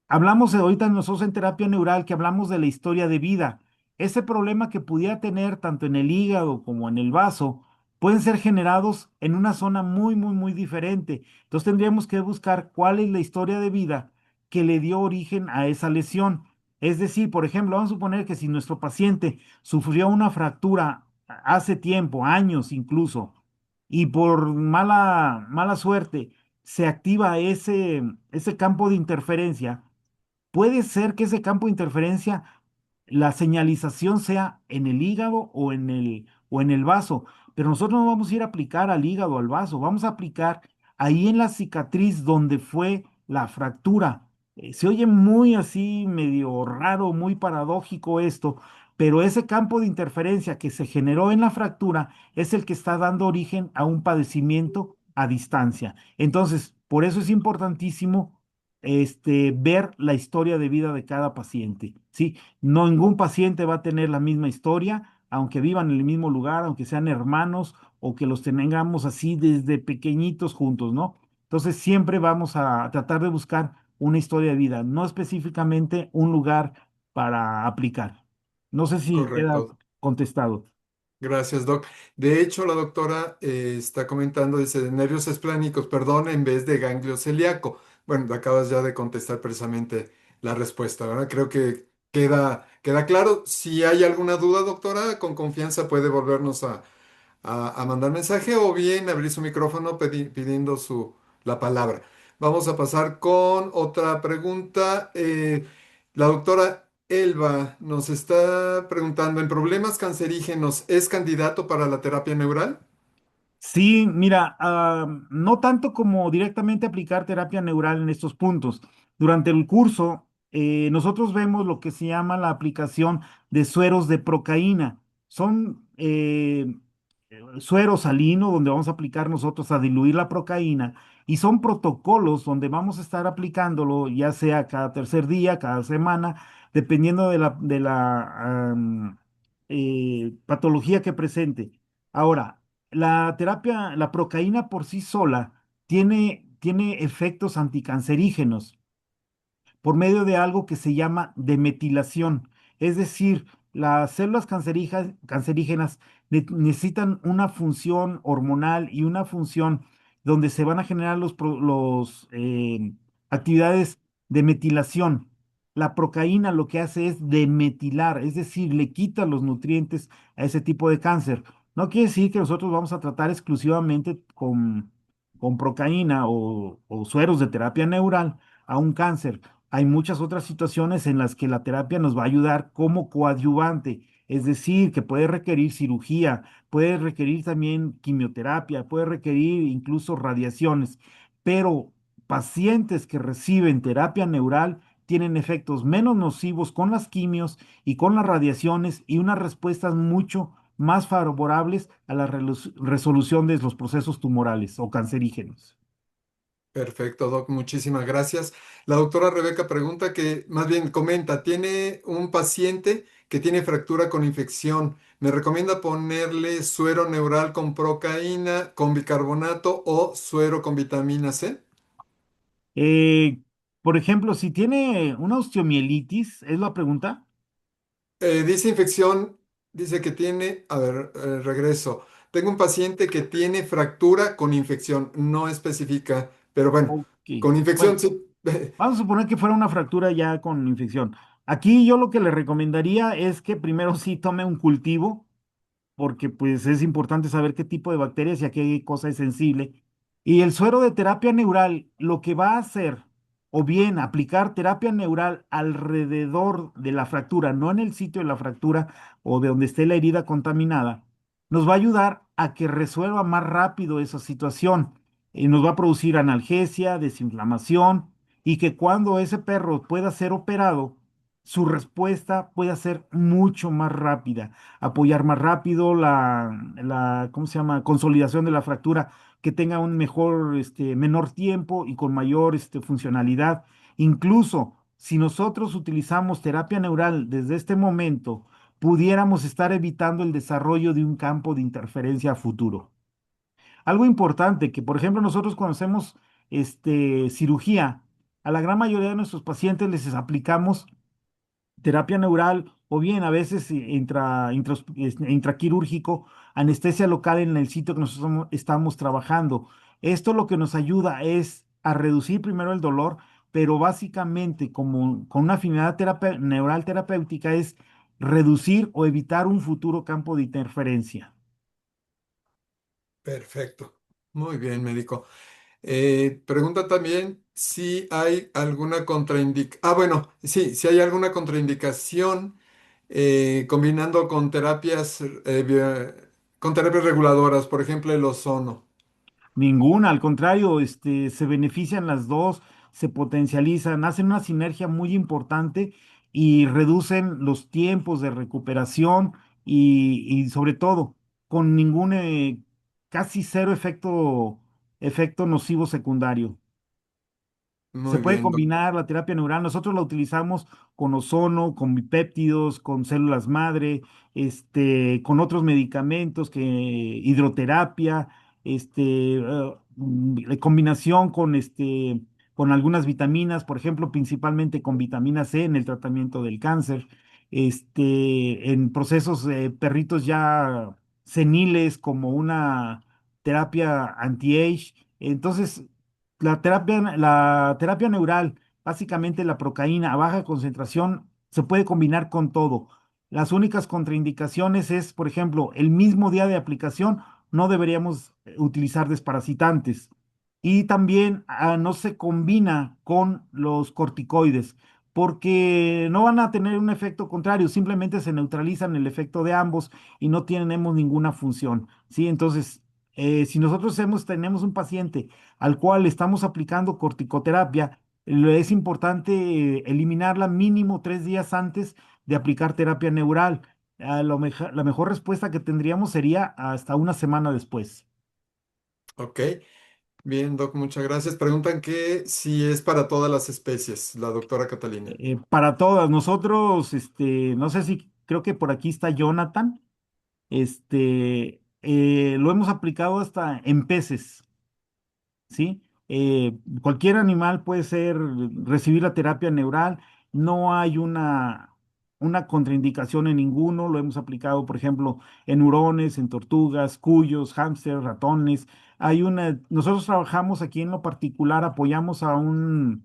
Hablamos ahorita nosotros en terapia neural que hablamos de la historia de vida. Ese problema que pudiera tener tanto en el hígado como en el vaso pueden ser generados en una zona muy, muy, muy diferente. Entonces tendríamos que buscar cuál es la historia de vida que le dio origen a esa lesión. Es decir, por ejemplo, vamos a suponer que si nuestro paciente sufrió una fractura hace tiempo, años incluso, y por mala suerte se activa ese campo de interferencia. Puede ser que ese campo de interferencia, la señalización sea en el hígado o en el vaso, pero nosotros no vamos a ir a aplicar al hígado, al vaso, vamos a aplicar ahí en la cicatriz donde fue la fractura. Se oye muy así, medio raro, muy paradójico esto, pero ese campo de interferencia que se generó en la fractura es el que está dando origen a un padecimiento a distancia. Entonces, por eso es importantísimo ver la historia de vida de cada paciente, ¿sí? No, ningún paciente va a tener la misma historia, aunque vivan en el mismo lugar, aunque sean hermanos o que los tengamos así desde pequeñitos juntos, ¿no? Entonces siempre vamos a tratar de buscar una historia de vida, no específicamente un lugar para aplicar. No sé si queda Correcto. contestado. Gracias, Doc. De hecho, la doctora está comentando, dice, de nervios esplánicos, perdón, en vez de ganglio celíaco. Bueno, acabas ya de contestar precisamente la respuesta, ¿verdad? Creo que queda claro. Si hay alguna duda, doctora, con confianza puede volvernos a mandar mensaje o bien abrir su micrófono pidiendo la palabra. Vamos a pasar con otra pregunta. La doctora Elba nos está preguntando, ¿en problemas cancerígenos es candidato para la terapia neural? Sí, mira, no tanto como directamente aplicar terapia neural en estos puntos. Durante el curso, nosotros vemos lo que se llama la aplicación de sueros de procaína. Son suero salino donde vamos a aplicar nosotros a diluir la procaína y son protocolos donde vamos a estar aplicándolo ya sea cada tercer día, cada semana, dependiendo de la patología que presente. Ahora, la terapia, la procaína por sí sola tiene efectos anticancerígenos por medio de algo que se llama demetilación. Es decir, las células cancerígenas necesitan una función hormonal y una función donde se van a generar los actividades de metilación. La procaína lo que hace es demetilar, es decir, le quita los nutrientes a ese tipo de cáncer. No quiere decir que nosotros vamos a tratar exclusivamente con procaína o sueros de terapia neural a un cáncer. Hay muchas otras situaciones en las que la terapia nos va a ayudar como coadyuvante, es decir, que puede requerir cirugía, puede requerir también quimioterapia, puede requerir incluso radiaciones, pero pacientes que reciben terapia neural tienen efectos menos nocivos con las quimios y con las radiaciones y unas respuestas mucho más favorables a la resolución de los procesos tumorales o cancerígenos. Perfecto, Doc, muchísimas gracias. La doctora Rebeca pregunta que, más bien comenta, tiene un paciente que tiene fractura con infección. ¿Me recomienda ponerle suero neural con procaína, con bicarbonato o suero con vitamina C? Eh, por ejemplo, si tiene una osteomielitis, ¿es la pregunta? Dice infección, dice que tiene, a ver, regreso. Tengo un paciente que tiene fractura con infección, no especifica, pero bueno, Ok. con infección Bueno, sí. vamos a suponer que fuera una fractura ya con infección. Aquí yo lo que le recomendaría es que primero sí tome un cultivo porque pues es importante saber qué tipo de bacterias y a qué cosa es sensible. Y el suero de terapia neural lo que va a hacer, o bien aplicar terapia neural alrededor de la fractura, no en el sitio de la fractura o de donde esté la herida contaminada, nos va a ayudar a que resuelva más rápido esa situación. Y nos va a producir analgesia, desinflamación y que cuando ese perro pueda ser operado, su respuesta pueda ser mucho más rápida, apoyar más rápido ¿cómo se llama? Consolidación de la fractura, que tenga un mejor, menor tiempo y con mayor, funcionalidad. Incluso si nosotros utilizamos terapia neural desde este momento, pudiéramos estar evitando el desarrollo de un campo de interferencia a futuro. Algo importante, que por ejemplo nosotros cuando hacemos cirugía, a la gran mayoría de nuestros pacientes les aplicamos terapia neural o bien a veces intraquirúrgico, anestesia local en el sitio que nosotros estamos trabajando. Esto lo que nos ayuda es a reducir primero el dolor, pero básicamente como con una afinidad neural terapéutica es reducir o evitar un futuro campo de interferencia. Perfecto. Muy bien, médico. Pregunta también si hay alguna contraindicación. Ah, bueno, sí, si hay alguna contraindicación combinando con con terapias reguladoras, por ejemplo, el ozono. Ninguna, al contrario, se benefician las dos, se potencializan, hacen una sinergia muy importante y reducen los tiempos de recuperación y sobre todo con ningún, casi cero efecto nocivo secundario. Se Muy puede bien, doctor. combinar la terapia neural. Nosotros la utilizamos con ozono, con bipéptidos, con células madre, con otros medicamentos, hidroterapia, la combinación con algunas vitaminas, por ejemplo, principalmente con vitamina C en el tratamiento del cáncer, en procesos de perritos ya seniles como una terapia anti-age. Entonces, la terapia neural, básicamente la procaína a baja concentración, se puede combinar con todo. Las únicas contraindicaciones es, por ejemplo, el mismo día de aplicación no deberíamos utilizar desparasitantes. Y también no se combina con los corticoides, porque no van a tener un efecto contrario, simplemente se neutralizan el efecto de ambos y no tenemos ninguna función. ¿Sí? Entonces, si nosotros tenemos un paciente al cual estamos aplicando corticoterapia, es importante eliminarla mínimo 3 días antes de aplicar terapia neural. La mejor respuesta que tendríamos sería hasta una semana después. Ok. Bien, Doc, muchas gracias. Preguntan que si es para todas las especies, la doctora Catalina. Para todas, nosotros, no sé si creo que por aquí está Jonathan, lo hemos aplicado hasta en peces. ¿Sí? Cualquier animal puede recibir la terapia neural, no hay una contraindicación en ninguno, lo hemos aplicado, por ejemplo, en hurones, en tortugas, cuyos, hámsters, ratones. Nosotros trabajamos aquí en lo particular, apoyamos a una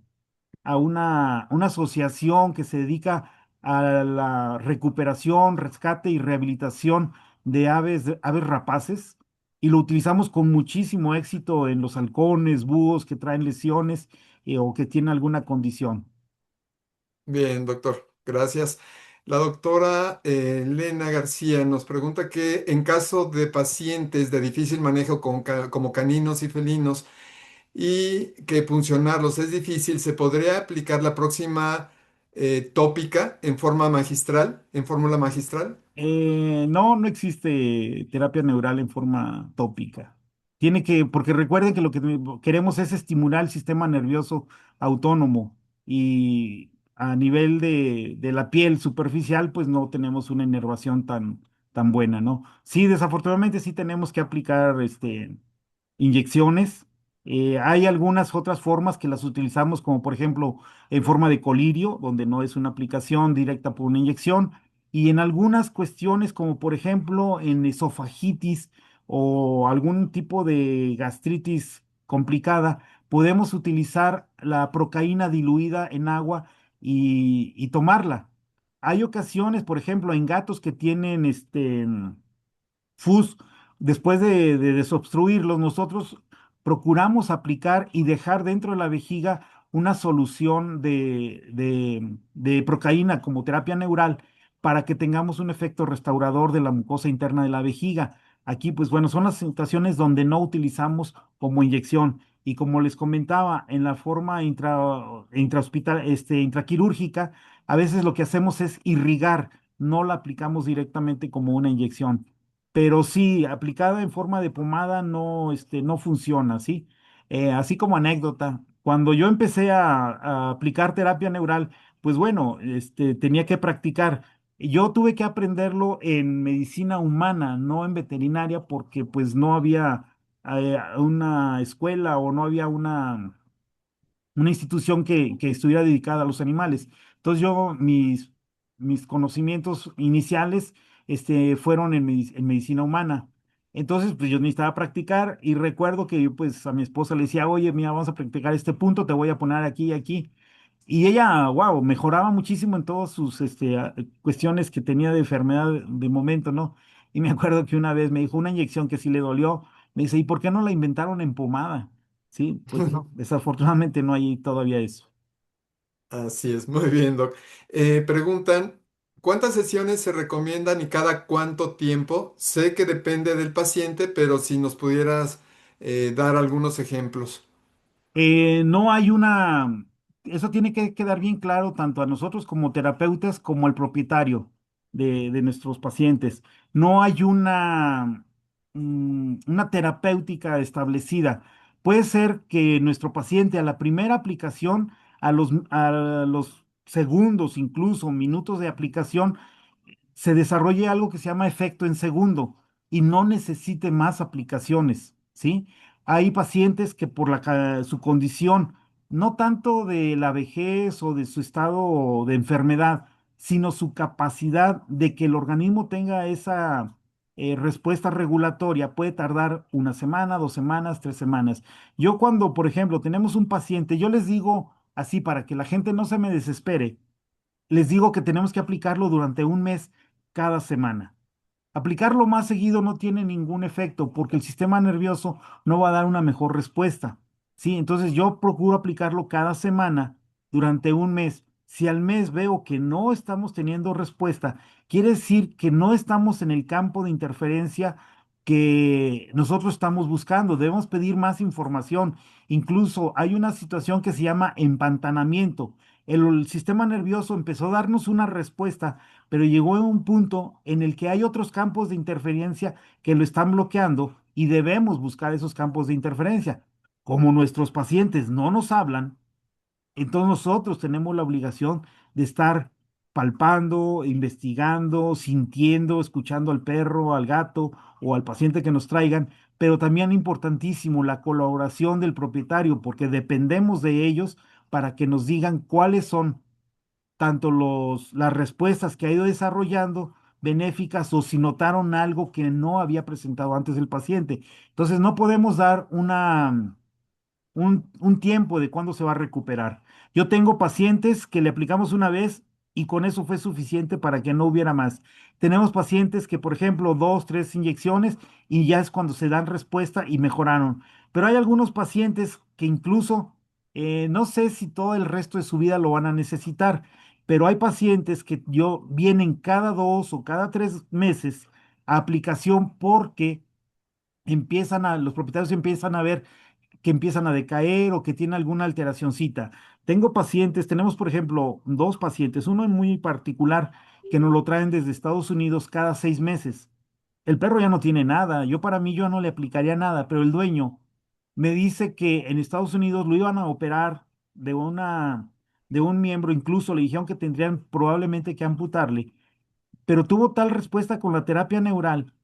asociación que se dedica a la recuperación, rescate y rehabilitación de aves rapaces y lo utilizamos con muchísimo éxito en los halcones, búhos que traen lesiones o que tienen alguna condición. Bien, doctor, gracias. La doctora Elena García nos pregunta que en caso de pacientes de difícil manejo como caninos y felinos y que funcionarlos es difícil, ¿se podría aplicar la próxima tópica en forma magistral, en fórmula magistral? No, no existe terapia neural en forma tópica. Porque recuerden que lo que queremos es estimular el sistema nervioso autónomo y a nivel de la piel superficial, pues no tenemos una inervación tan buena, ¿no? Sí, desafortunadamente sí tenemos que aplicar inyecciones. Hay algunas otras formas que las utilizamos, como por ejemplo en forma de colirio, donde no es una aplicación directa por una inyección, y en algunas cuestiones, como por ejemplo en esofagitis o algún tipo de gastritis complicada, podemos utilizar la procaína diluida en agua y tomarla. Hay ocasiones, por ejemplo, en gatos que tienen FUS, después de desobstruirlos, nosotros procuramos aplicar y dejar dentro de la vejiga una solución de procaína como terapia neural para que tengamos un efecto restaurador de la mucosa interna de la vejiga. Aquí, pues bueno, son las situaciones donde no utilizamos como inyección. Y como les comentaba, en la forma intraquirúrgica, a veces lo que hacemos es irrigar, no la aplicamos directamente como una inyección, pero sí, aplicada en forma de pomada no funciona, ¿sí? Así como anécdota, cuando yo empecé a aplicar terapia neural, pues bueno, tenía que practicar. Yo tuve que aprenderlo en medicina humana, no en veterinaria, porque pues no había una escuela o no había una institución que estuviera dedicada a los animales. Entonces mis conocimientos iniciales fueron en medicina humana. Entonces, pues yo necesitaba practicar y recuerdo que yo pues a mi esposa le decía, oye, mira, vamos a practicar este punto, te voy a poner aquí y aquí. Y ella, wow, mejoraba muchísimo en todas sus cuestiones que tenía de enfermedad de momento, ¿no? Y me acuerdo que una vez me dijo una inyección que sí le dolió. Me dice, ¿y por qué no la inventaron en pomada? Sí, pues no, desafortunadamente no hay todavía eso. Así es, muy bien, Doc. Preguntan, ¿cuántas sesiones se recomiendan y cada cuánto tiempo? Sé que depende del paciente, pero si nos pudieras dar algunos ejemplos. No hay eso tiene que quedar bien claro tanto a nosotros como terapeutas como al propietario de nuestros pacientes. No hay una terapéutica establecida. Puede ser que nuestro paciente a la primera aplicación, a los segundos, incluso minutos de aplicación, se desarrolle algo que se llama efecto en segundo y no necesite más aplicaciones, ¿sí? Hay pacientes que por su condición, no tanto de la vejez o de su estado de enfermedad, sino su capacidad de que el organismo tenga esa respuesta regulatoria, puede tardar una semana, 2 semanas, 3 semanas. Yo cuando, por ejemplo, tenemos un paciente, yo les digo así para que la gente no se me desespere, les digo que tenemos que aplicarlo durante un mes cada semana. Aplicarlo más seguido no tiene ningún efecto porque el sistema nervioso no va a dar una mejor respuesta. Sí, entonces yo procuro aplicarlo cada semana durante un mes. Si al mes veo que no estamos teniendo respuesta, quiere decir que no estamos en el campo de interferencia que nosotros estamos buscando. Debemos pedir más información. Incluso hay una situación que se llama empantanamiento. El sistema nervioso empezó a darnos una respuesta, pero llegó a un punto en el que hay otros campos de interferencia que lo están bloqueando y debemos buscar esos campos de interferencia. Como nuestros pacientes no nos hablan, entonces nosotros tenemos la obligación de estar palpando, investigando, sintiendo, escuchando al perro, al gato o al paciente que nos traigan, pero también importantísimo la colaboración del propietario, porque dependemos de ellos para que nos digan cuáles son tanto las respuestas que ha ido desarrollando benéficas o si notaron algo que no había presentado antes el paciente. Entonces no podemos dar un tiempo de cuándo se va a recuperar. Yo tengo pacientes que le aplicamos una vez y con eso fue suficiente para que no hubiera más. Tenemos pacientes que, por ejemplo, 2, 3 inyecciones y ya es cuando se dan respuesta y mejoraron. Pero hay algunos pacientes que incluso no sé si todo el resto de su vida lo van a necesitar, pero hay pacientes que vienen cada 2 o cada 3 meses a aplicación porque los propietarios empiezan a ver que empiezan a decaer o que tienen alguna alteracioncita. Tenemos por ejemplo 2 pacientes, uno en muy particular que nos lo traen desde Estados Unidos cada 6 meses. El perro ya no tiene nada, para mí yo no le aplicaría nada, pero el dueño me dice que en Estados Unidos lo iban a operar de un miembro, incluso le dijeron que tendrían probablemente que amputarle, pero tuvo tal respuesta con la terapia neural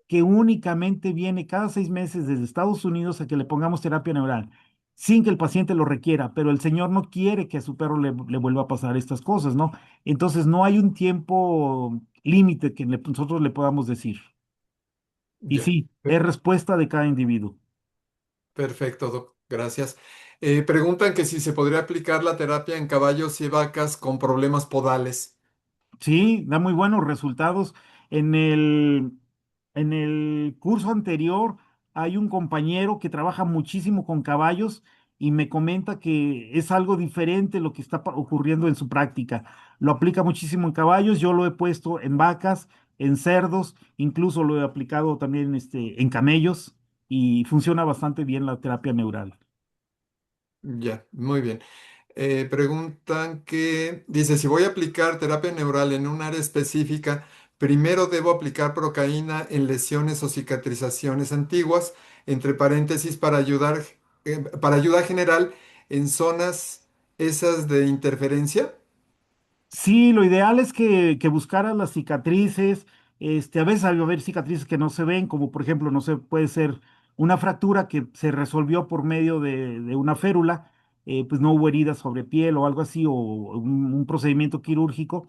que únicamente viene cada 6 meses desde Estados Unidos a que le pongamos terapia neural, sin que el paciente lo requiera, pero el señor no quiere que a su perro le vuelva a pasar estas cosas, ¿no? Entonces no hay un tiempo límite que nosotros le podamos decir. Y Ya. sí, es respuesta de cada individuo. Perfecto, Doc. Gracias. Preguntan que si se podría aplicar la terapia en caballos y vacas con problemas podales. Sí, da muy buenos resultados. En el curso anterior hay un compañero que trabaja muchísimo con caballos y me comenta que es algo diferente lo que está ocurriendo en su práctica. Lo aplica muchísimo en caballos, yo lo he puesto en vacas, en cerdos, incluso lo he aplicado también en camellos y funciona bastante bien la terapia neural. Ya, muy bien. Preguntan que, dice, si voy a aplicar terapia neural en un área específica, primero debo aplicar procaína en lesiones o cicatrizaciones antiguas, entre paréntesis, para ayuda general en zonas esas de interferencia. Sí, lo ideal es que buscaras las cicatrices. A veces hay a haber cicatrices que no se ven, como por ejemplo, no sé, puede ser una fractura que se resolvió por medio de una férula, pues no hubo heridas sobre piel o algo así, o un procedimiento quirúrgico.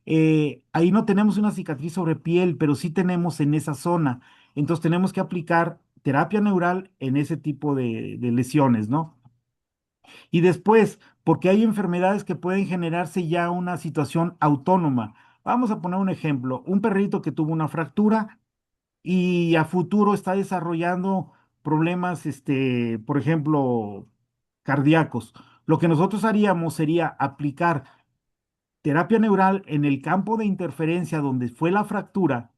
Ahí no tenemos una cicatriz sobre piel, pero sí tenemos en esa zona. Entonces tenemos que aplicar terapia neural en ese tipo de lesiones, ¿no? Y después, porque hay enfermedades que pueden generarse ya una situación autónoma. Vamos a poner un ejemplo, un perrito que tuvo una fractura y a futuro está desarrollando problemas, por ejemplo, cardíacos. Lo que nosotros haríamos sería aplicar terapia neural en el campo de interferencia donde fue la fractura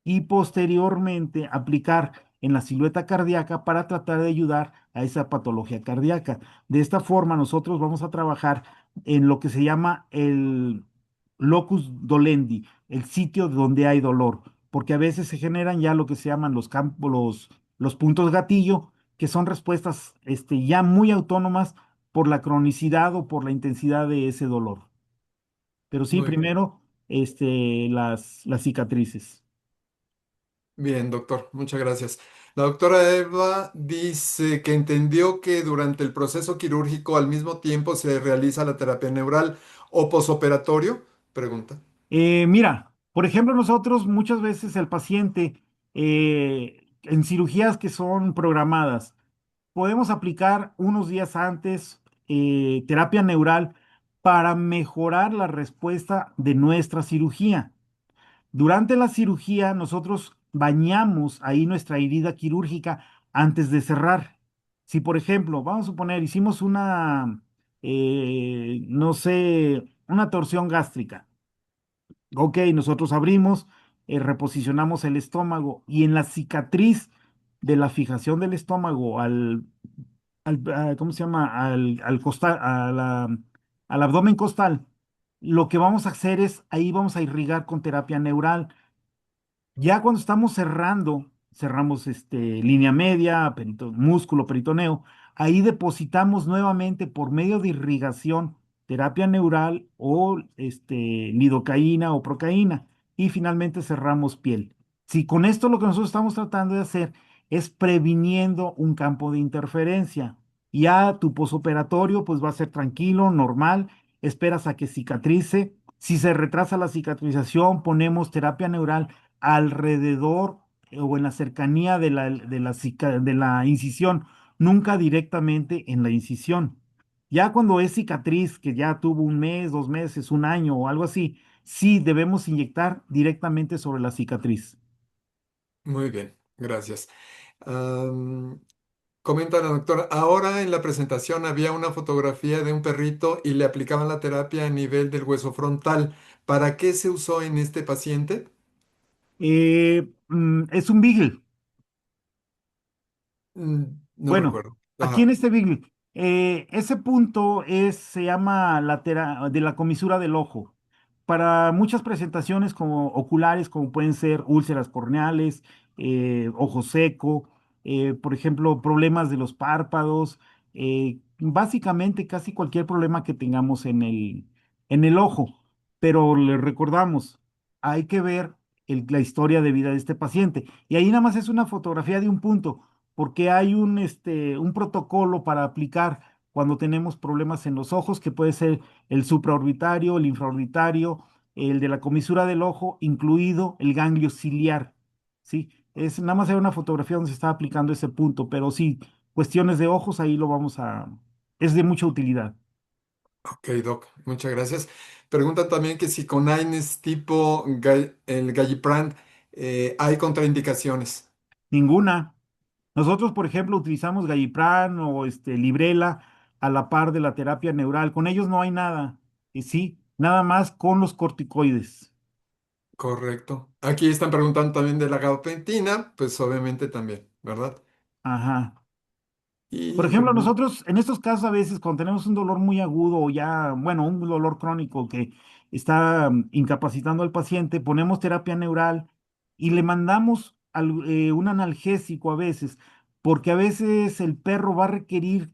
y posteriormente aplicar en la silueta cardíaca para tratar de ayudar a esa patología cardíaca. De esta forma, nosotros vamos a trabajar en lo que se llama el locus dolendi, el sitio donde hay dolor, porque a veces se generan ya lo que se llaman los campos, los puntos gatillo, que son respuestas ya muy autónomas por la cronicidad o por la intensidad de ese dolor. Pero sí, Muy bien. primero, las cicatrices. Bien, doctor, muchas gracias. La doctora Eva dice que entendió que durante el proceso quirúrgico al mismo tiempo se realiza la terapia neural o posoperatorio. Pregunta. Mira, por ejemplo, nosotros muchas veces el paciente en cirugías que son programadas, podemos aplicar unos días antes terapia neural para mejorar la respuesta de nuestra cirugía. Durante la cirugía, nosotros bañamos ahí nuestra herida quirúrgica antes de cerrar. Si, por ejemplo, vamos a suponer, hicimos no sé, una torsión gástrica. Ok, nosotros abrimos, reposicionamos el estómago y en la cicatriz de la fijación del estómago ¿cómo se llama? Al costal, al abdomen costal, lo que vamos a hacer es, ahí vamos a irrigar con terapia neural. Ya cuando estamos cerrando, cerramos línea media, músculo peritoneo, ahí depositamos nuevamente por medio de irrigación, terapia neural o lidocaína o procaína y finalmente cerramos piel. Si con esto lo que nosotros estamos tratando de hacer es previniendo un campo de interferencia, ya tu posoperatorio pues va a ser tranquilo, normal, esperas a que cicatrice. Si se retrasa la cicatrización, ponemos terapia neural alrededor o en la cercanía de la incisión, nunca directamente en la incisión. Ya cuando es cicatriz, que ya tuvo un mes, 2 meses, un año o algo así, sí debemos inyectar directamente sobre la cicatriz. Muy bien, gracias. Am, Comenta la doctora, ahora en la presentación había una fotografía de un perrito y le aplicaban la terapia a nivel del hueso frontal. ¿Para qué se usó en este paciente? Es un beagle. Mm, no Bueno, recuerdo. aquí en Ajá, este Big, ese punto se llama de la comisura del ojo. Para muchas presentaciones como oculares, como pueden ser úlceras corneales, ojo seco, por ejemplo, problemas de los párpados, básicamente casi cualquier problema que tengamos en el ojo. Pero le recordamos, hay que ver la historia de vida de este paciente. Y ahí nada más es una fotografía de un punto porque hay un protocolo para aplicar cuando tenemos problemas en los ojos, que puede ser el supraorbitario, el infraorbitario, el de la comisura del ojo, incluido el ganglio ciliar, ¿sí? Es nada más era una fotografía donde se está aplicando ese punto, pero sí, cuestiones de ojos, ahí lo es de mucha utilidad. ok, doc, muchas gracias. Preguntan también que si con AINES tipo el Galliprant hay contraindicaciones. Ninguna. Nosotros, por ejemplo, utilizamos Gallipran o Librela a la par de la terapia neural. Con ellos no hay nada. Y sí, nada más con los corticoides. Correcto. Aquí están preguntando también de la gabapentina, pues obviamente también, ¿verdad? Ajá. Por Y ejemplo, preguntan, nosotros en estos casos a veces cuando tenemos un dolor muy agudo o ya, bueno, un dolor crónico que está incapacitando al paciente, ponemos terapia neural y le mandamos un analgésico a veces, porque a veces el perro va a requerir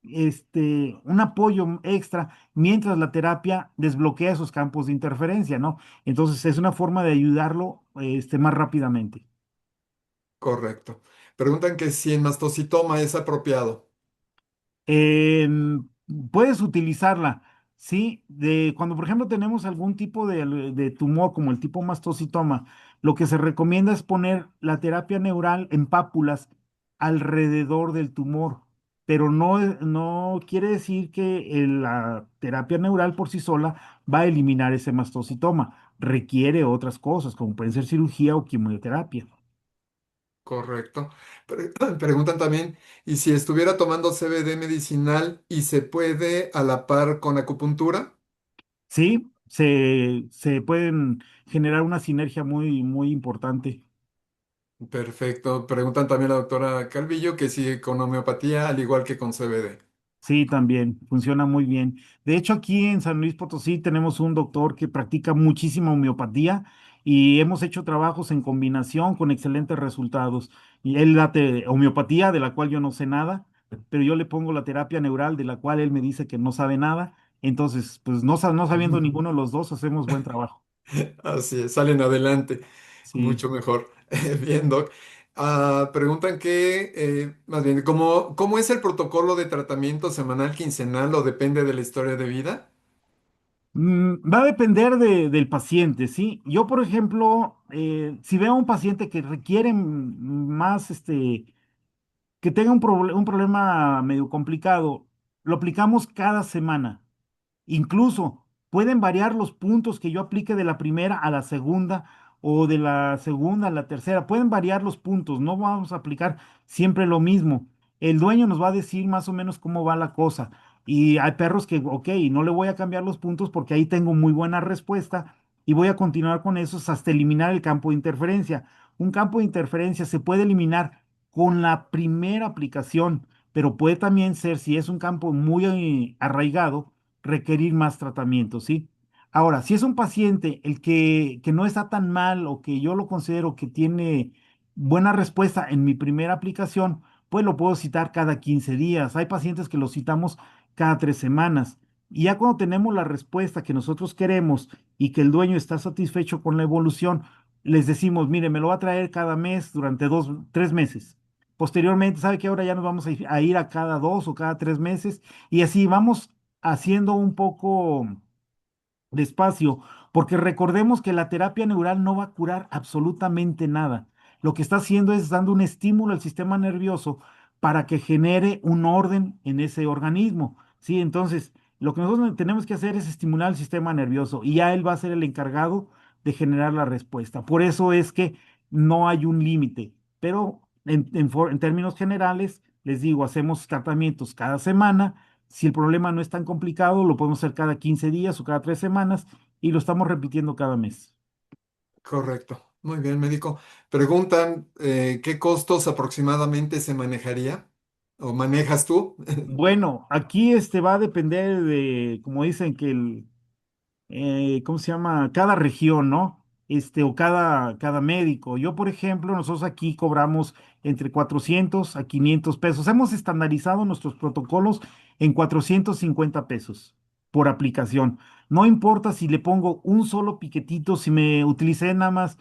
un apoyo extra mientras la terapia desbloquea esos campos de interferencia, ¿no? Entonces es una forma de ayudarlo, más rápidamente. Correcto. Preguntan que si en mastocitoma es apropiado. En- Puedes utilizarla, ¿sí? Cuando, por ejemplo, tenemos algún tipo de tumor, como el tipo mastocitoma, lo que se recomienda es poner la terapia neural en pápulas alrededor del tumor, pero no quiere decir que la terapia neural por sí sola va a eliminar ese mastocitoma. Requiere otras cosas, como pueden ser cirugía o quimioterapia. Correcto. Preguntan también, ¿y si estuviera tomando CBD medicinal y se puede a la par con acupuntura? Sí, se pueden generar una sinergia muy, muy importante. Perfecto. Preguntan también a la doctora Calvillo que si con homeopatía, al igual que con CBD. Sí, también funciona muy bien. De hecho, aquí en San Luis Potosí tenemos un doctor que practica muchísima homeopatía y hemos hecho trabajos en combinación con excelentes resultados. Y él da homeopatía, de la cual yo no sé nada, pero yo le pongo la terapia neural, de la cual él me dice que no sabe nada. Entonces, pues no sabiendo ninguno de los dos, hacemos buen trabajo. Así es, salen adelante, Sí. mucho mejor. Bien, Doc. Preguntan que, más bien, ¿cómo es el protocolo de tratamiento semanal, quincenal o depende de la historia de vida? Va a depender del paciente, ¿sí? Yo, por ejemplo, si veo a un paciente que requiere más, que tenga un problema medio complicado, lo aplicamos cada semana. Incluso pueden variar los puntos que yo aplique de la primera a la segunda o de la segunda a la tercera. Pueden variar los puntos, no vamos a aplicar siempre lo mismo. El dueño nos va a decir más o menos cómo va la cosa. Y hay perros que, ok, no le voy a cambiar los puntos porque ahí tengo muy buena respuesta y voy a continuar con esos hasta eliminar el campo de interferencia. Un campo de interferencia se puede eliminar con la primera aplicación, pero puede también ser, si es un campo muy arraigado, requerir más tratamiento, ¿sí? Ahora, si es un paciente que no está tan mal o que yo lo considero que tiene buena respuesta en mi primera aplicación, pues lo puedo citar cada 15 días. Hay pacientes que los citamos cada 3 semanas. Y ya cuando tenemos la respuesta que nosotros queremos y que el dueño está satisfecho con la evolución, les decimos, mire, me lo va a traer cada mes durante 3 meses. Posteriormente, sabe que ahora ya nos vamos a ir a cada 2 o cada 3 meses y así vamos haciendo un poco despacio, porque recordemos que la terapia neural no va a curar absolutamente nada. Lo que está haciendo es dando un estímulo al sistema nervioso para que genere un orden en ese organismo, ¿sí? Entonces, lo que nosotros tenemos que hacer es estimular el sistema nervioso y ya él va a ser el encargado de generar la respuesta. Por eso es que no hay un límite, pero en términos generales, les digo, hacemos tratamientos cada semana. Si el problema no es tan complicado, lo podemos hacer cada 15 días o cada 3 semanas y lo estamos repitiendo cada mes. Correcto. Muy bien, médico. Preguntan, ¿qué costos aproximadamente se manejaría o manejas tú? Bueno, aquí va a depender de, como dicen, que ¿cómo se llama? Cada región, ¿no? O cada médico. Yo, por ejemplo, nosotros aquí cobramos entre 400 a 500 pesos. Hemos estandarizado nuestros protocolos en 450 pesos por aplicación. No importa si le pongo un solo piquetito, si me utilicé nada más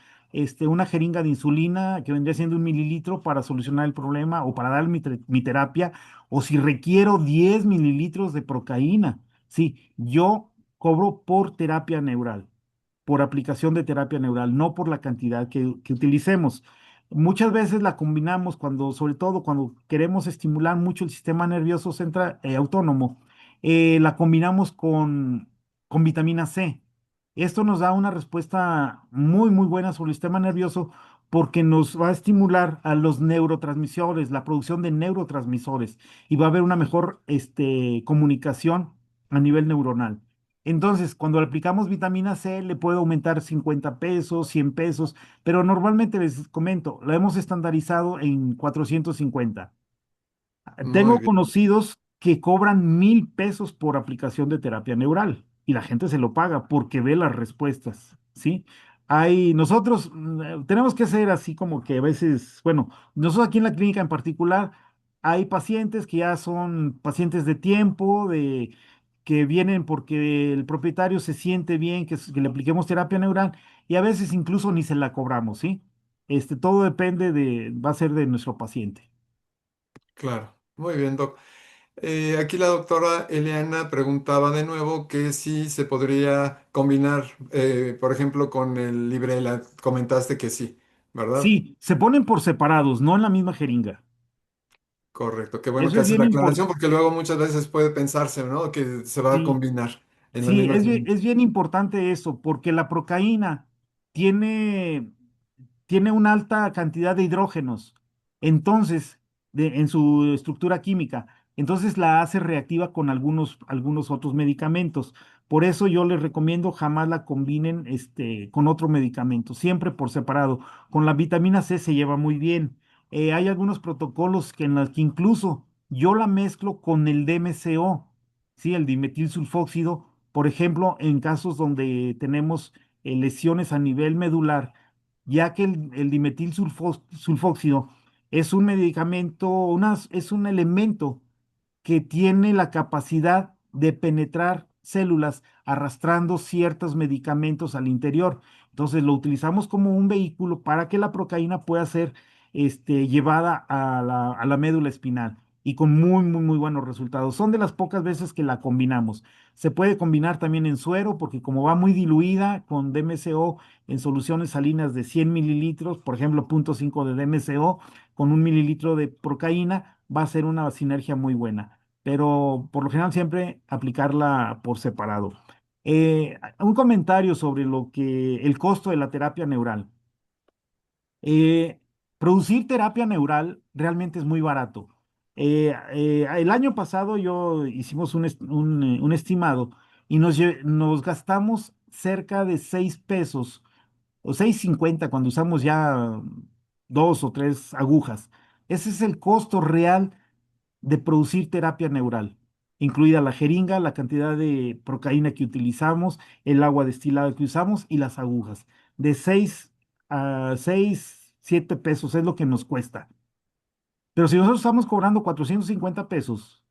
una jeringa de insulina que vendría siendo 1 mililitro para solucionar el problema o para dar mi terapia, o si requiero 10 mililitros de procaína. Sí, yo cobro por terapia neural, por aplicación de terapia neural, no por la cantidad que utilicemos. Muchas veces la combinamos sobre todo cuando queremos estimular mucho el sistema nervioso central, autónomo, la combinamos con vitamina C. Esto nos da una respuesta muy, muy buena sobre el sistema nervioso porque nos va a estimular a los neurotransmisores, la producción de neurotransmisores, y va a haber una mejor comunicación a nivel neuronal. Entonces, cuando le aplicamos vitamina C, le puede aumentar 50 pesos, 100 pesos, pero normalmente les comento, la hemos estandarizado en 450. Muy Tengo bien. conocidos que cobran 1,000 pesos por aplicación de terapia neural y la gente se lo paga porque ve las respuestas, ¿sí? Nosotros tenemos que ser así como que a veces, bueno, nosotros aquí en la clínica en particular, hay pacientes que ya son pacientes de tiempo, que vienen porque el propietario se siente bien que le apliquemos terapia neural y a veces incluso ni se la cobramos, ¿sí? Todo depende va a ser de nuestro paciente. Claro, muy bien, Doc. Aquí la doctora Eliana preguntaba de nuevo que si se podría combinar, por ejemplo, con el Librela. Comentaste que sí, ¿verdad? Sí, se ponen por separados, no en la misma jeringa. Correcto, qué bueno Eso que es hace bien la importante. aclaración porque luego muchas veces puede pensarse, ¿no? Que se va a Sí, combinar en la sí, misma jeringa. es bien importante eso, porque la procaína tiene, tiene una alta cantidad de hidrógenos, entonces, en su estructura química, entonces la hace reactiva con algunos otros medicamentos. Por eso yo les recomiendo jamás la combinen con otro medicamento, siempre por separado. Con la vitamina C se lleva muy bien. Hay algunos protocolos en los que incluso yo la mezclo con el DMCO, ¿sí? El dimetilsulfóxido, por ejemplo, en casos donde tenemos lesiones a nivel medular, ya que el dimetilsulfóxido es un medicamento, es un elemento que tiene la capacidad de penetrar células arrastrando ciertos medicamentos al interior. Entonces lo utilizamos como un vehículo para que la procaína pueda ser llevada a la médula espinal y con muy, muy, muy buenos resultados. Son de las pocas veces que la combinamos. Se puede combinar también en suero porque como va muy diluida con DMSO en soluciones salinas de 100 mililitros, por ejemplo, 0,5 de DMSO con 1 mililitro de procaína, va a ser una sinergia muy buena. Pero por lo general siempre aplicarla por separado. Un comentario sobre el costo de la terapia neural. Eh, Producir terapia neural realmente es muy barato. El año pasado yo hicimos un estimado y nos gastamos cerca de 6 pesos o 6.50 cuando usamos ya 2 o 3 agujas. Ese es el costo real de producir terapia neural, incluida la jeringa, la cantidad de procaína que utilizamos, el agua destilada que usamos y las agujas. De 6 a 7 pesos es lo que nos cuesta. Pero si nosotros estamos cobrando 450 pesos,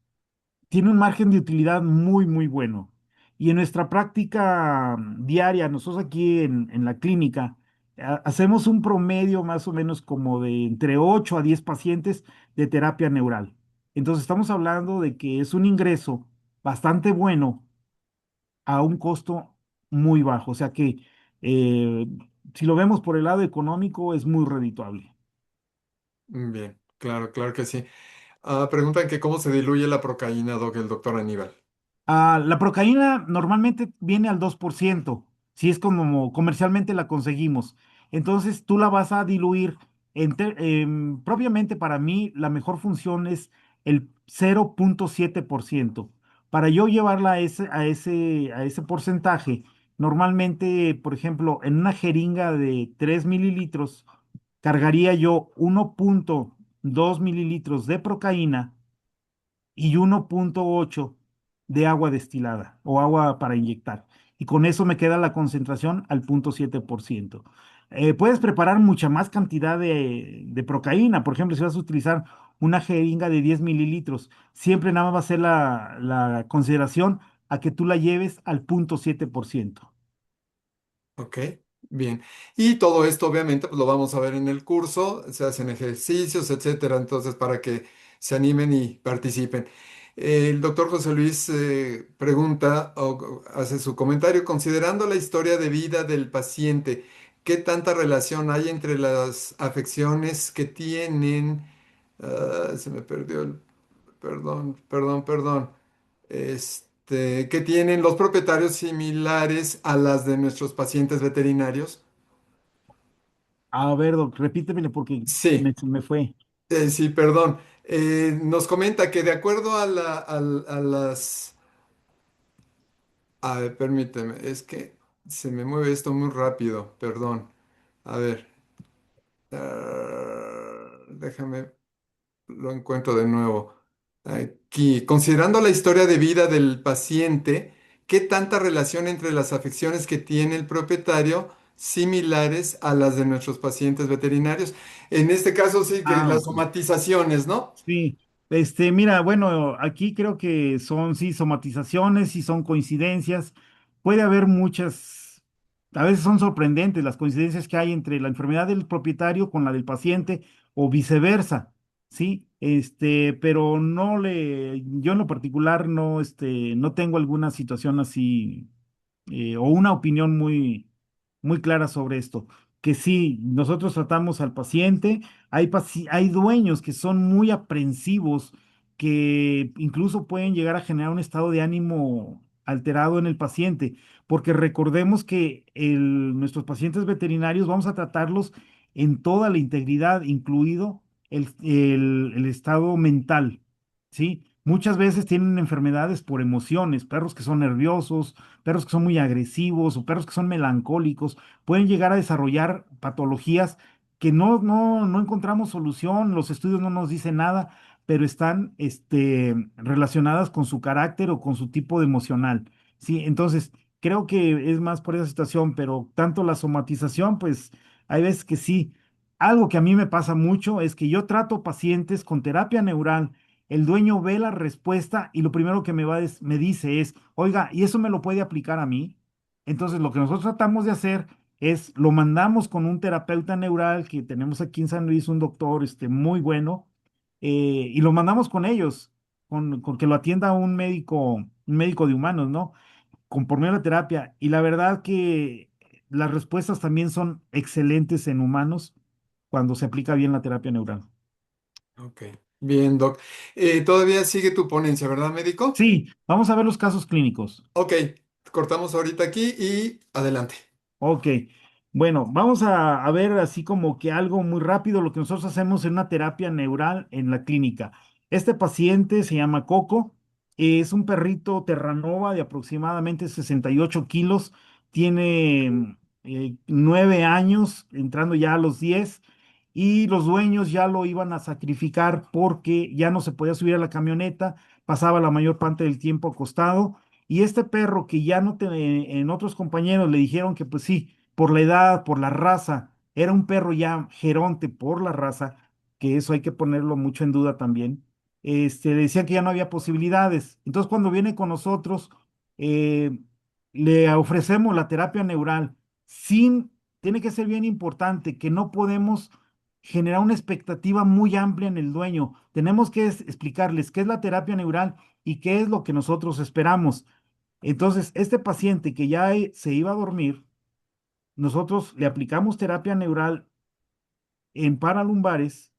tiene un margen de utilidad muy, muy bueno. Y en nuestra práctica diaria, nosotros aquí en la clínica, hacemos un promedio más o menos como de entre 8 a 10 pacientes de terapia neural. Entonces estamos hablando de que es un ingreso bastante bueno a un costo muy bajo. O sea que eh, si lo vemos por el lado económico, es muy redituable. Bien, claro, claro que sí. Preguntan que cómo se diluye la procaína, Doc, el doctor Aníbal. La procaína normalmente viene al 2%, si es como comercialmente la conseguimos. Entonces tú la vas a diluir. Propiamente para mí, la mejor función es el 0,7%. Para yo llevarla a ese porcentaje, normalmente, por ejemplo, en una jeringa de 3 mililitros, cargaría yo 1,2 mililitros de procaína y 1,8 de agua destilada o agua para inyectar. Y con eso me queda la concentración al 0,7%. Puedes preparar mucha más cantidad de procaína. Por ejemplo, si vas a utilizar una jeringa de 10 mililitros, siempre nada más va a ser la consideración a que tú la lleves al 0,7%. Ok, bien. Y todo esto obviamente pues, lo vamos a ver en el curso, se hacen ejercicios, etcétera, entonces para que se animen y participen. El doctor José Luis pregunta o hace su comentario, considerando la historia de vida del paciente, ¿qué tanta relación hay entre las afecciones que tienen? Se me perdió el, perdón. Que tienen los propietarios similares a las de nuestros pacientes veterinarios. A ver, doc, repítemelo porque Sí, se me fue. sí, perdón. Nos comenta que de acuerdo a las... A ver, permíteme, es que se me mueve esto muy rápido, perdón. A ver, déjame, lo encuentro de nuevo. Aquí, considerando la historia de vida del paciente, ¿qué tanta relación entre las afecciones que tiene el propietario similares a las de nuestros pacientes veterinarios? En este caso sí que las Ok. somatizaciones, ¿no? Sí. Mira, bueno, aquí creo que son, sí, somatizaciones y son coincidencias. Puede haber muchas, a veces son sorprendentes las coincidencias que hay entre la enfermedad del propietario con la del paciente o viceversa, ¿sí? Pero yo en lo particular no tengo alguna situación así o una opinión muy clara sobre esto. Que sí, nosotros tratamos al paciente, hay dueños que son muy aprensivos, que incluso pueden llegar a generar un estado de ánimo alterado en el paciente, porque recordemos que nuestros pacientes veterinarios vamos a tratarlos en toda la integridad, incluido el estado mental, ¿sí? Muchas veces tienen enfermedades por emociones, perros que son nerviosos, perros que son muy agresivos o perros que son melancólicos, pueden llegar a desarrollar patologías que no encontramos solución, los estudios no nos dicen nada, pero están relacionadas con su carácter o con su tipo de emocional. Sí, entonces creo que es más por esa situación, pero tanto la somatización, pues hay veces que sí. Algo que a mí me pasa mucho es que yo trato pacientes con terapia neural, el dueño ve la respuesta y lo primero que me dice es, oiga, ¿y eso me lo puede aplicar a mí? Entonces, lo que nosotros tratamos de hacer es, lo mandamos con un terapeuta neural que tenemos aquí en San Luis, un doctor muy bueno, y lo mandamos con ellos, con que lo atienda un médico de humanos, ¿no? Con por medio de la terapia. Y la verdad que las respuestas también son excelentes en humanos cuando se aplica bien la terapia neural. Ok, bien, Doc. Todavía sigue tu ponencia, ¿verdad, médico? Sí, vamos a ver los casos clínicos. Ok, cortamos ahorita aquí y adelante. Ok, bueno, vamos a ver así como que algo muy rápido, lo que nosotros hacemos en una terapia neural en la clínica. Este paciente se llama Coco, es un perrito Terranova de aproximadamente 68 kilos, tiene 9 años, entrando ya a los 10, y los dueños ya lo iban a sacrificar porque ya no se podía subir a la camioneta, pasaba la mayor parte del tiempo acostado y este perro que ya no en otros compañeros le dijeron que pues sí, por la edad, por la raza, era un perro ya geronte por la raza, que eso hay que ponerlo mucho en duda también. Le decían que ya no había posibilidades. Entonces cuando viene con nosotros, eh, le ofrecemos la terapia neural tiene que ser bien importante que no podemos generar una expectativa muy amplia en el dueño. Tenemos que explicarles qué es la terapia neural y qué es lo que nosotros esperamos. Entonces, este paciente que ya se iba a dormir, nosotros le aplicamos terapia neural en paralumbares.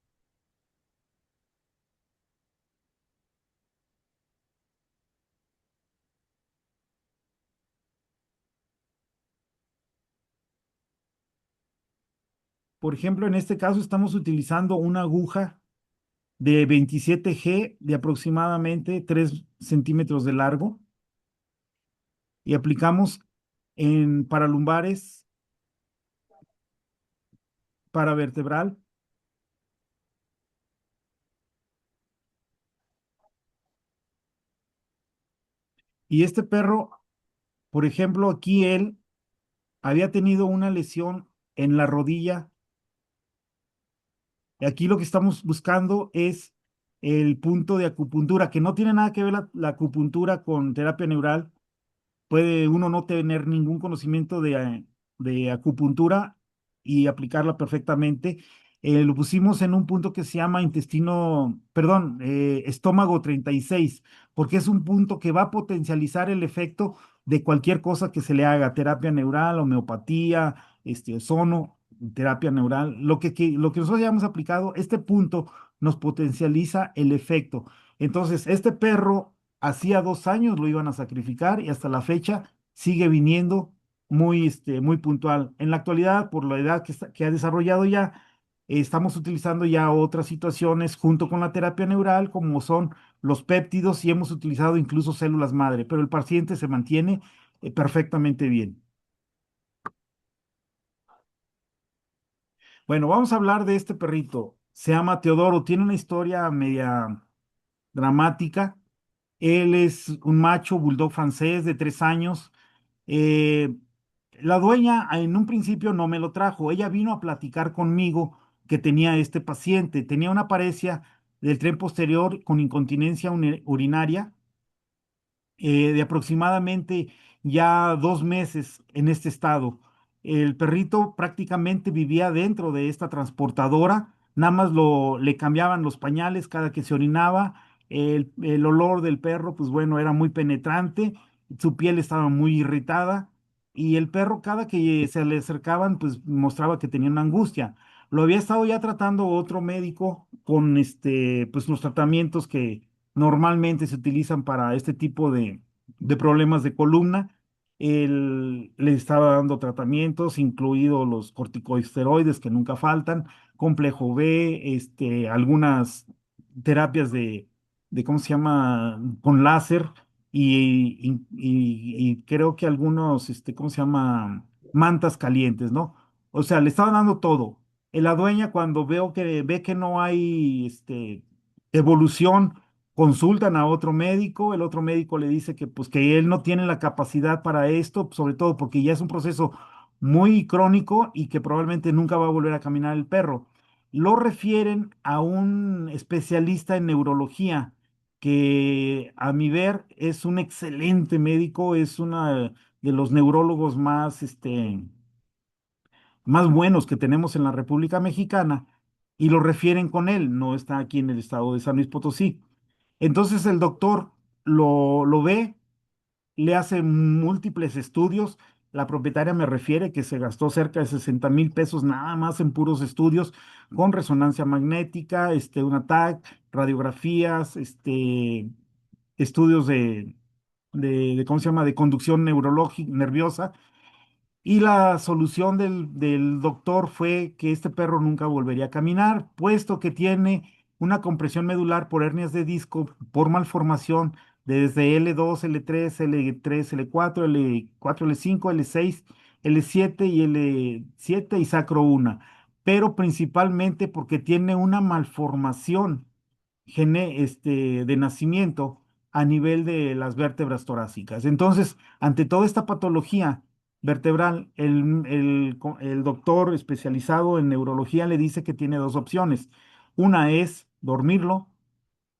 Por ejemplo, en este caso estamos utilizando una aguja de 27G de aproximadamente 3 centímetros de largo y aplicamos en paralumbares, paravertebral. Y este perro, por ejemplo, aquí él había tenido una lesión en la rodilla. Aquí lo que estamos buscando es el punto de acupuntura, que no tiene nada que ver la acupuntura con terapia neural. Puede uno no tener ningún conocimiento de acupuntura y aplicarla perfectamente. Lo pusimos en un punto que se llama estómago 36, porque es un punto que va a potencializar el efecto de cualquier cosa que se le haga, terapia neural, homeopatía, ozono, terapia neural. Lo que nosotros ya hemos aplicado, este punto nos potencializa el efecto. Entonces, este perro hacía 2 años lo iban a sacrificar y hasta la fecha sigue viniendo muy puntual. En la actualidad, por la edad que ha desarrollado ya, estamos utilizando ya otras situaciones junto con la terapia neural, como son los péptidos y hemos utilizado incluso células madre, pero el paciente se mantiene perfectamente bien. Bueno, vamos a hablar de este perrito. Se llama Teodoro, tiene una historia media dramática. Él es un macho bulldog francés de 3 años. Eh, la dueña en un principio no me lo trajo. Ella vino a platicar conmigo que tenía este paciente. Tenía una pareja del tren posterior con incontinencia urinaria, de aproximadamente ya 2 meses en este estado. El perrito prácticamente vivía dentro de esta transportadora, nada más le cambiaban los pañales cada que se orinaba. El olor del perro, pues bueno, era muy penetrante, su piel estaba muy irritada y el perro cada que se le acercaban, pues mostraba que tenía una angustia. Lo había estado ya tratando otro médico con pues los tratamientos que normalmente se utilizan para este tipo de problemas de columna. Él le estaba dando tratamientos, incluidos los corticosteroides que nunca faltan, complejo B, algunas terapias ¿cómo se llama? Con láser y creo que algunos, ¿cómo se llama? Mantas calientes, ¿no? O sea, le estaba dando todo. La dueña cuando ve que no hay, evolución, consultan a otro médico, el otro médico le dice que pues que él no tiene la capacidad para esto, sobre todo porque ya es un proceso muy crónico y que probablemente nunca va a volver a caminar el perro. Lo refieren a un especialista en neurología que a mi ver es un excelente médico, es una de los neurólogos más buenos que tenemos en la República Mexicana y lo refieren con él, no está aquí en el estado de San Luis Potosí. Entonces el doctor lo ve, le hace múltiples estudios. La propietaria me refiere que se gastó cerca de 60,000 pesos nada más en puros estudios con resonancia magnética, una TAC, radiografías, estudios ¿cómo se llama?, de conducción neurológica, nerviosa. Y la solución del doctor fue que este perro nunca volvería a caminar, puesto que tiene una compresión medular por hernias de disco, por malformación, desde L2, L3, L3, L4, L4, L5, L6, L7 y L7 y sacro 1, pero principalmente porque tiene una malformación de nacimiento a nivel de las vértebras torácicas. Entonces, ante toda esta patología vertebral, el doctor especializado en neurología le dice que tiene dos opciones. Una es dormirlo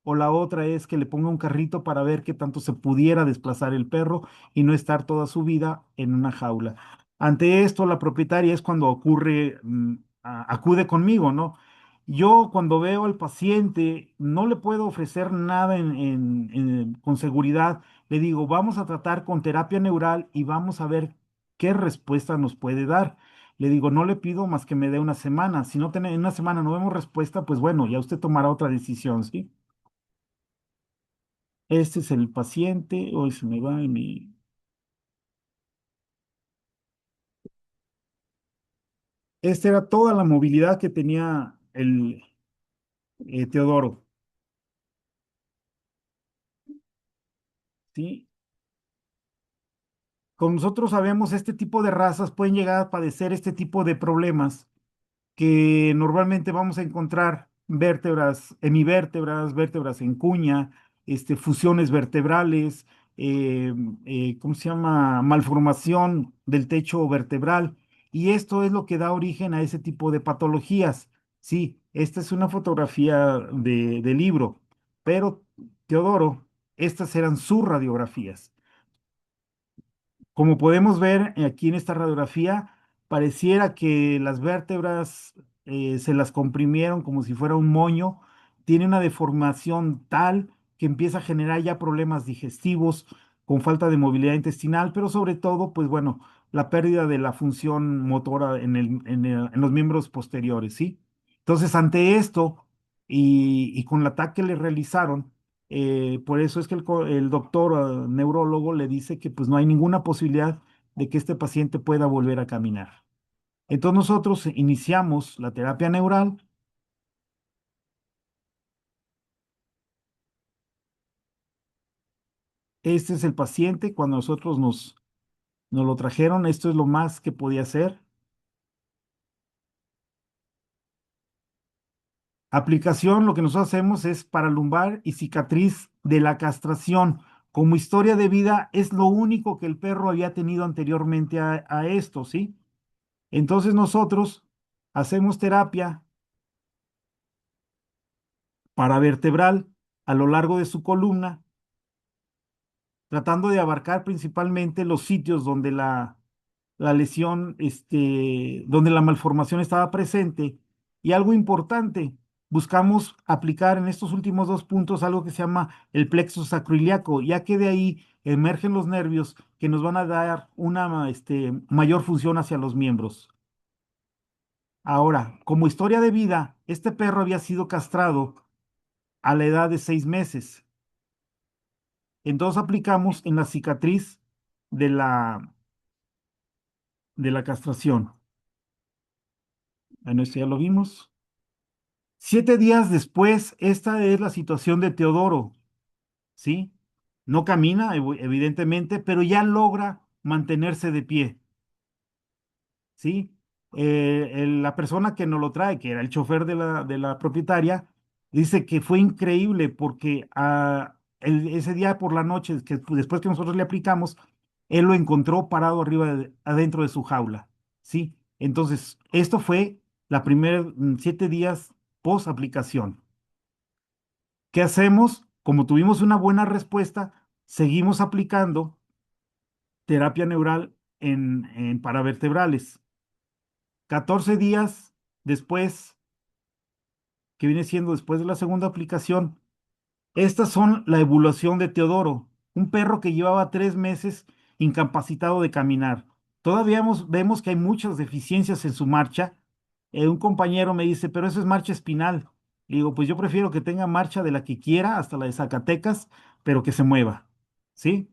o la otra es que le ponga un carrito para ver qué tanto se pudiera desplazar el perro y no estar toda su vida en una jaula. Ante esto, la propietaria es cuando acude conmigo, ¿no? Yo cuando veo al paciente no le puedo ofrecer nada con seguridad. Le digo, vamos a tratar con terapia neural y vamos a ver qué respuesta nos puede dar. Le digo, no le pido más que me dé una semana. Si no en una semana no vemos respuesta, pues bueno, ya usted tomará otra decisión, ¿sí? Este es el paciente, hoy se me va Esta era toda la movilidad que tenía el Teodoro, ¿sí? Como nosotros sabemos, este tipo de razas pueden llegar a padecer este tipo de problemas que normalmente vamos a encontrar vértebras, hemivértebras, vértebras en cuña, fusiones vertebrales, eh, ¿cómo se llama? Malformación del techo vertebral. Y esto es lo que da origen a ese tipo de patologías. Sí, esta es una fotografía de libro, pero Teodoro, estas eran sus radiografías. Como podemos ver aquí en esta radiografía, pareciera que las vértebras se las comprimieron como si fuera un moño. Tiene una deformación tal que empieza a generar ya problemas digestivos con falta de movilidad intestinal, pero sobre todo, pues bueno, la pérdida de la función motora en los miembros posteriores, ¿sí? Entonces, ante esto y con el ataque que le realizaron, por eso es que el doctor neurólogo le dice que pues no hay ninguna posibilidad de que este paciente pueda volver a caminar. Entonces nosotros iniciamos la terapia neural. Este es el paciente cuando nosotros nos lo trajeron. Esto es lo más que podía hacer. Aplicación, lo que nosotros hacemos es paralumbar y cicatriz de la castración. Como historia de vida es lo único que el perro había tenido anteriormente a esto, ¿sí? Entonces nosotros hacemos terapia paravertebral a lo largo de su columna, tratando de abarcar principalmente los sitios donde la lesión, donde la malformación estaba presente. Y algo importante, buscamos aplicar en estos últimos dos puntos algo que se llama el plexo sacroiliaco, ya que de ahí emergen los nervios que nos van a dar una mayor función hacia los miembros. Ahora, como historia de vida, este perro había sido castrado a la edad de 6 meses. Entonces aplicamos en la cicatriz de la castración. Bueno, esto ya lo vimos. 7 días después, esta es la situación de Teodoro, ¿sí? No camina, evidentemente, pero ya logra mantenerse de pie, ¿sí? La persona que nos lo trae, que era el chofer de la propietaria, dice que fue increíble porque ese día por la noche, después que nosotros le aplicamos, él lo encontró parado adentro de su jaula, ¿sí? Entonces, esto fue la primera 7 días post aplicación. ¿Qué hacemos? Como tuvimos una buena respuesta, seguimos aplicando terapia neural en paravertebrales. 14 días después, que viene siendo después de la segunda aplicación, estas son la evolución de Teodoro, un perro que llevaba 3 meses incapacitado de caminar. Todavía vemos que hay muchas deficiencias en su marcha. Un compañero me dice, pero eso es marcha espinal. Le digo, pues yo prefiero que tenga marcha de la que quiera, hasta la de Zacatecas, pero que se mueva. ¿Sí?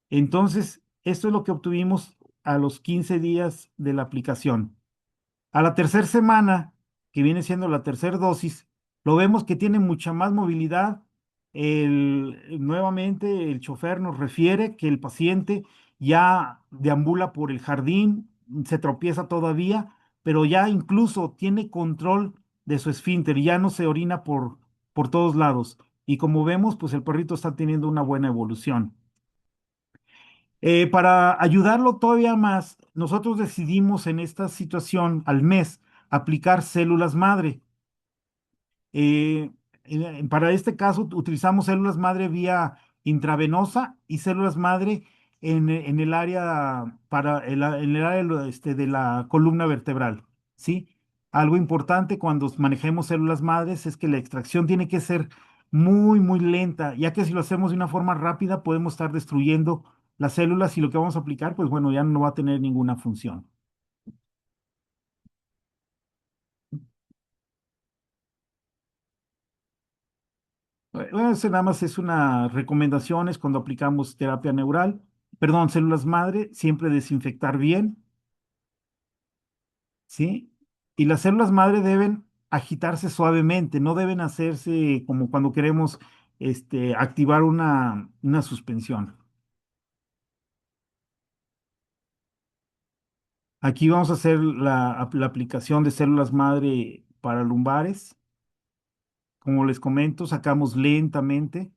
Entonces, esto es lo que obtuvimos a los 15 días de la aplicación. A la tercera semana, que viene siendo la tercera dosis, lo vemos que tiene mucha más movilidad. Nuevamente, el chofer nos refiere que el paciente ya deambula por el jardín, se tropieza todavía, pero ya incluso tiene control de su esfínter y ya no se orina por todos lados. Y como vemos, pues el perrito está teniendo una buena evolución. Para ayudarlo todavía más, nosotros decidimos en esta situación al mes aplicar células madre. Eh, para este caso utilizamos células madre vía intravenosa y células madre en el área en el área de la columna vertebral, ¿sí? Algo importante cuando manejemos células madres es que la extracción tiene que ser muy, muy lenta, ya que si lo hacemos de una forma rápida podemos estar destruyendo las células y lo que vamos a aplicar, pues bueno, ya no va a tener ninguna función. Bueno, eso nada más es una recomendación, es cuando aplicamos terapia neural, perdón, células madre, siempre desinfectar bien, ¿sí? Y las células madre deben agitarse suavemente, no deben hacerse como cuando queremos activar una suspensión. Aquí vamos a hacer la aplicación de células madre para lumbares. Como les comento, sacamos lentamente.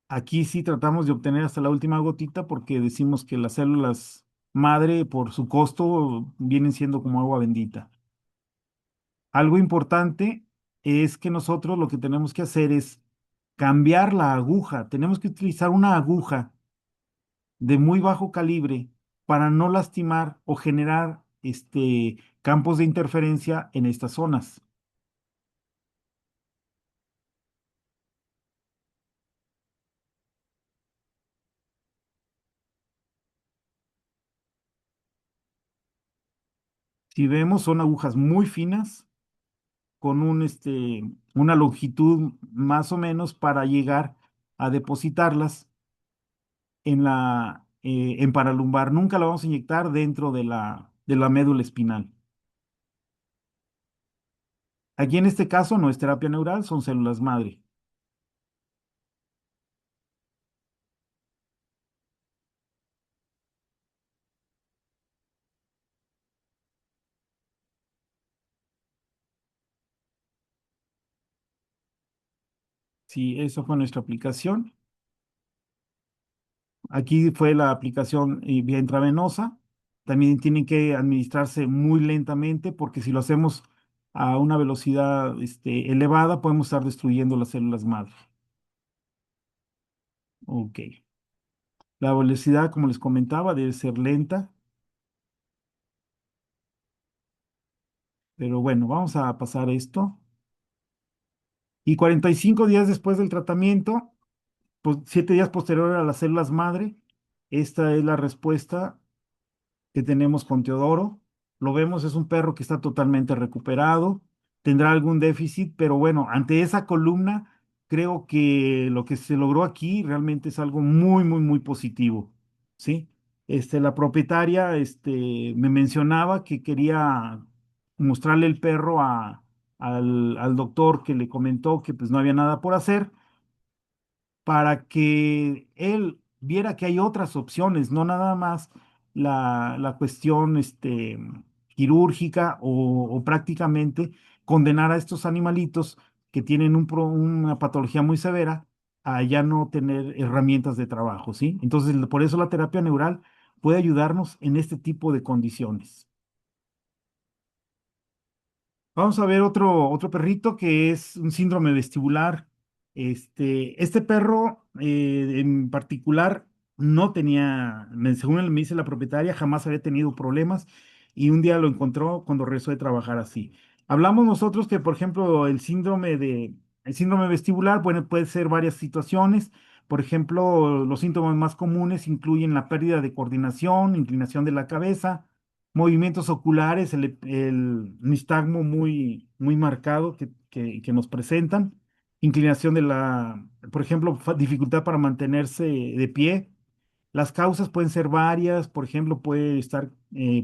Aquí sí tratamos de obtener hasta la última gotita porque decimos que las células madre, por su costo, vienen siendo como agua bendita. Algo importante es que nosotros lo que tenemos que hacer es cambiar la aguja. Tenemos que utilizar una aguja de muy bajo calibre para no lastimar o generar campos de interferencia en estas zonas. Si vemos, son agujas muy finas con una longitud más o menos para llegar a depositarlas en paralumbar. Nunca la vamos a inyectar dentro de la médula espinal. Aquí en este caso no es terapia neural, son células madre. Sí, esa fue nuestra aplicación. Aquí fue la aplicación vía intravenosa. también tienen que administrarse muy lentamente porque si lo hacemos a una velocidad elevada, podemos estar destruyendo las células madre. Ok. La velocidad, como les comentaba, debe ser lenta, pero bueno, vamos a pasar esto. Y 45 días después del tratamiento, pues 7 días posterior a las células madre, esta es la respuesta que tenemos con Teodoro. Lo vemos, es un perro que está totalmente recuperado, tendrá algún déficit, pero bueno, ante esa columna, creo que lo que se logró aquí realmente es algo muy, muy, muy positivo, ¿sí? La propietaria, me mencionaba que quería mostrarle el perro al doctor que le comentó que pues no había nada por hacer para que él viera que hay otras opciones, no nada más la cuestión quirúrgica o prácticamente condenar a estos animalitos que tienen una patología muy severa a ya no tener herramientas de trabajo, ¿sí? Entonces, por eso la terapia neural puede ayudarnos en este tipo de condiciones. Vamos a ver otro perrito que es un síndrome vestibular. Este perro en particular no tenía, según él me dice la propietaria, jamás había tenido problemas y un día lo encontró cuando regresó de trabajar así. Hablamos nosotros que, por ejemplo, el síndrome vestibular, bueno, puede ser varias situaciones. Por ejemplo, los síntomas más comunes incluyen la pérdida de coordinación, inclinación de la cabeza, movimientos oculares, el nistagmo muy, muy marcado que nos presentan, inclinación por ejemplo, dificultad para mantenerse de pie. Las causas pueden ser varias, por ejemplo, puede estar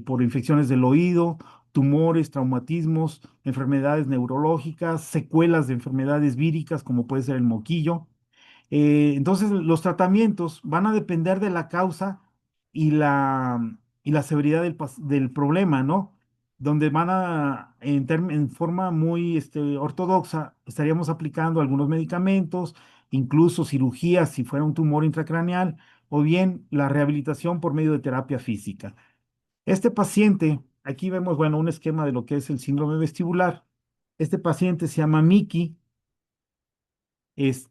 por infecciones del oído, tumores, traumatismos, enfermedades neurológicas, secuelas de enfermedades víricas, como puede ser el moquillo. Entonces, los tratamientos van a depender de la causa y la severidad del problema, ¿no? Donde en forma muy ortodoxa, estaríamos aplicando algunos medicamentos, incluso cirugías si fuera un tumor intracraneal, o bien la rehabilitación por medio de terapia física. Este paciente, aquí vemos, bueno, un esquema de lo que es el síndrome vestibular. Este paciente se llama Miki. Es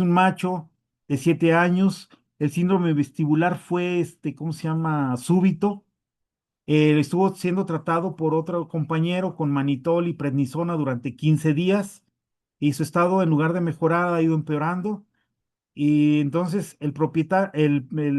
un macho de 7 años. El síndrome vestibular fue, ¿cómo se llama? Súbito. Estuvo siendo tratado por otro compañero con manitol y prednisona durante 15 días y su estado, en lugar de mejorar, ha ido empeorando. Y entonces el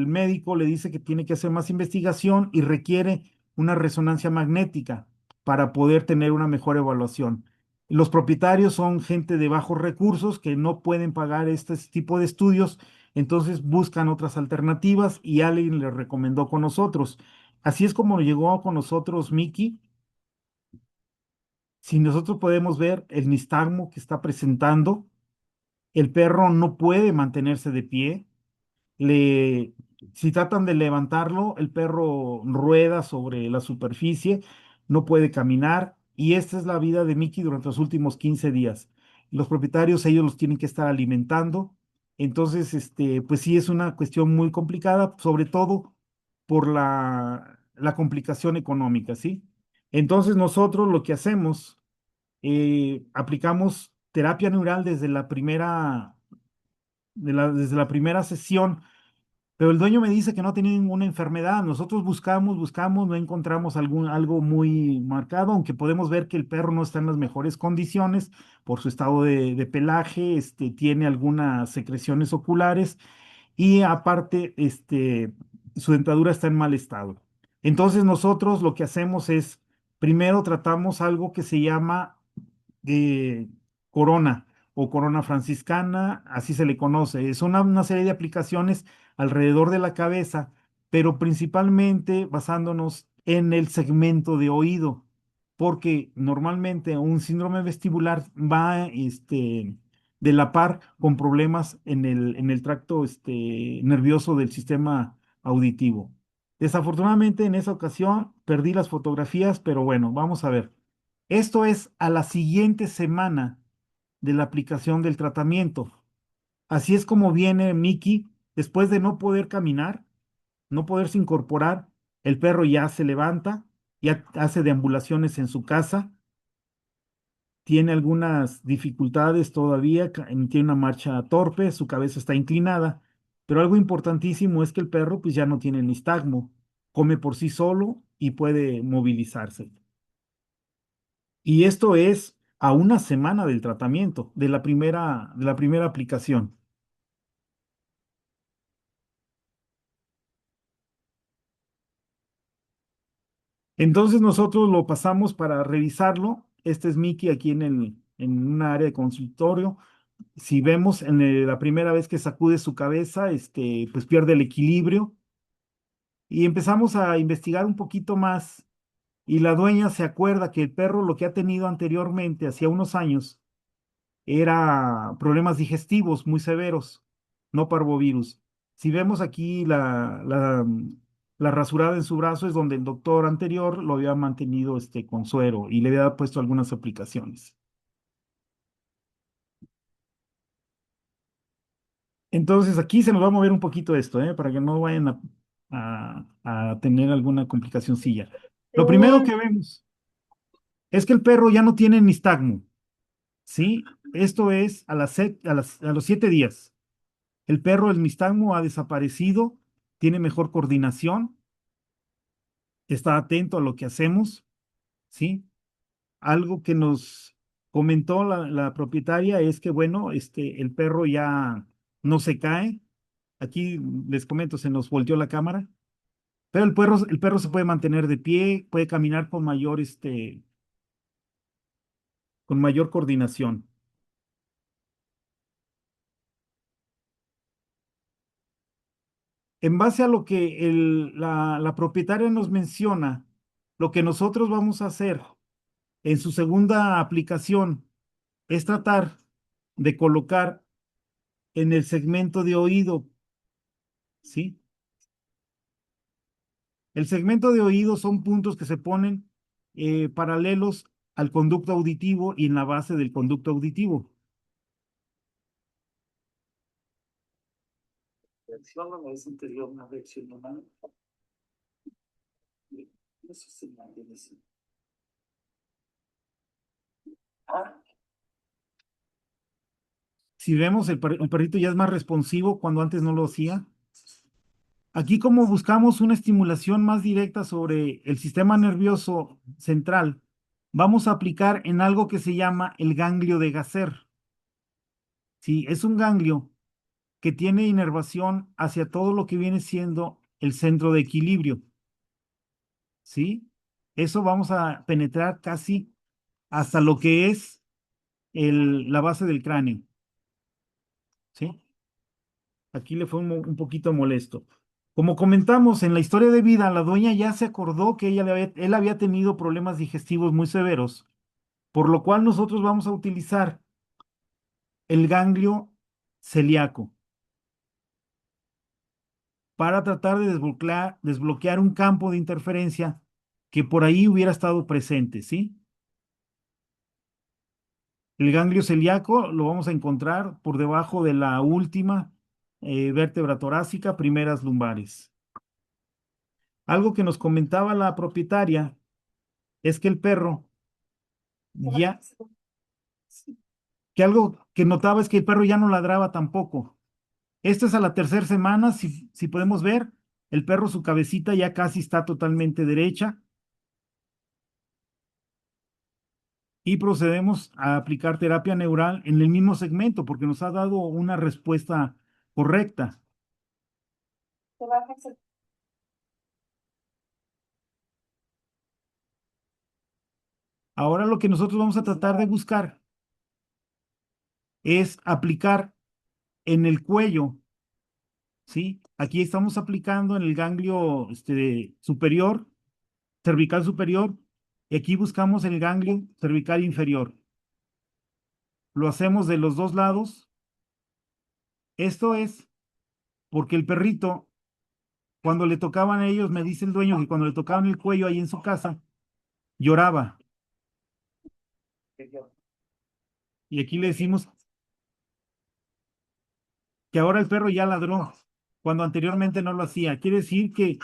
médico le dice que tiene que hacer más investigación y requiere una resonancia magnética para poder tener una mejor evaluación. Los propietarios son gente de bajos recursos que no pueden pagar este tipo de estudios, entonces buscan otras alternativas y alguien le recomendó con nosotros. Así es como llegó con nosotros Miki. Si nosotros podemos ver el nistagmo que está presentando, el perro no puede mantenerse de pie. le, si tratan de levantarlo, el perro rueda sobre la superficie, no puede caminar y esta es la vida de Mickey durante los últimos 15 días. Los propietarios, ellos los tienen que estar alimentando. Entonces, pues sí es una cuestión muy complicada, sobre todo por la complicación económica, ¿sí? Entonces nosotros lo que hacemos, aplicamos terapia neural desde la primera sesión, pero el dueño me dice que no tiene ninguna enfermedad. Nosotros buscamos, no encontramos algo muy marcado, aunque podemos ver que el perro no está en las mejores condiciones por su estado de pelaje, tiene algunas secreciones oculares y aparte, su dentadura está en mal estado. Entonces nosotros lo que hacemos es, primero tratamos algo que se llama eh, corona o corona franciscana, así se le conoce. Es una serie de aplicaciones alrededor de la cabeza, pero principalmente basándonos en el segmento de oído, porque normalmente un síndrome vestibular va de la par con problemas en el tracto nervioso del sistema auditivo. Desafortunadamente en esa ocasión perdí las fotografías, pero bueno, vamos a ver. Esto es a la siguiente semana de la aplicación del tratamiento. Así es como viene Mickey después de no poder caminar, no poderse incorporar. El perro ya se levanta, ya hace deambulaciones en su casa, tiene algunas dificultades todavía, tiene una marcha torpe, su cabeza está inclinada, pero algo importantísimo es que el perro pues ya no tiene nistagmo, come por sí solo y puede movilizarse. Y esto es a una semana del tratamiento, de la primera aplicación. Entonces nosotros lo pasamos para revisarlo. Este es Mickey aquí en una área de consultorio. Si vemos la primera vez que sacude su cabeza, pues pierde el equilibrio y empezamos a investigar un poquito más y la dueña se acuerda que el perro lo que ha tenido anteriormente, hacía unos años, era problemas digestivos muy severos, no parvovirus. Si vemos aquí la rasurada en su brazo es donde el doctor anterior lo había mantenido con suero y le había puesto algunas aplicaciones. Entonces aquí se nos va a mover un poquito esto, para que no vayan a tener alguna complicacióncilla. Lo primero Sí, que vemos es que el perro ya no tiene nistagmo, ¿sí? Esto es a los 7 días. El perro, el nistagmo ha desaparecido, tiene mejor coordinación, está atento a lo que hacemos, ¿sí? Algo que nos comentó la propietaria es que, bueno, el perro ya no se cae. Aquí les comento, se nos volteó la cámara, pero el perro se puede mantener de pie, puede caminar con mayor coordinación. En base a lo que la propietaria nos menciona, lo que nosotros vamos a hacer en su segunda aplicación es tratar de colocar en el segmento de oído, ¿sí? El segmento de oído son puntos que se ponen paralelos al conducto auditivo y en la base del conducto auditivo. Si vemos, el perrito ya es más responsivo cuando antes no lo hacía. Aquí como buscamos una estimulación más directa sobre el sistema nervioso central, vamos a aplicar en algo que se llama el ganglio de Gasser. Sí, es un ganglio que tiene inervación hacia todo lo que viene siendo el centro de equilibrio. ¿Sí? Eso vamos a penetrar casi hasta lo que es la base del cráneo. ¿Sí? Aquí le fue un poquito molesto. Como comentamos, en la historia de vida, la dueña ya se acordó que él había tenido problemas digestivos muy severos, por lo cual nosotros vamos a utilizar el ganglio celíaco para tratar de desbloquear un campo de interferencia que por ahí hubiera estado presente, ¿sí? El ganglio celíaco lo vamos a encontrar por debajo de la última vértebra torácica, primeras lumbares. Algo que nos comentaba la propietaria es que el perro ya, que algo que notaba es que el perro ya no ladraba tampoco. Esto es a la tercera semana, si podemos ver, el perro, su cabecita ya casi está totalmente derecha y procedemos a aplicar terapia neural en el mismo segmento porque nos ha dado una respuesta correcta. Ahora lo que nosotros vamos a tratar de buscar es aplicar en el cuello, ¿sí? Aquí estamos aplicando en el ganglio superior, cervical superior, y aquí buscamos el ganglio cervical inferior. Lo hacemos de los dos lados. Esto es porque el perrito, cuando le tocaban a ellos, me dice el dueño que cuando le tocaban el cuello ahí en su casa, lloraba. Y aquí le decimos que ahora el perro ya ladró, cuando anteriormente no lo hacía. Quiere decir que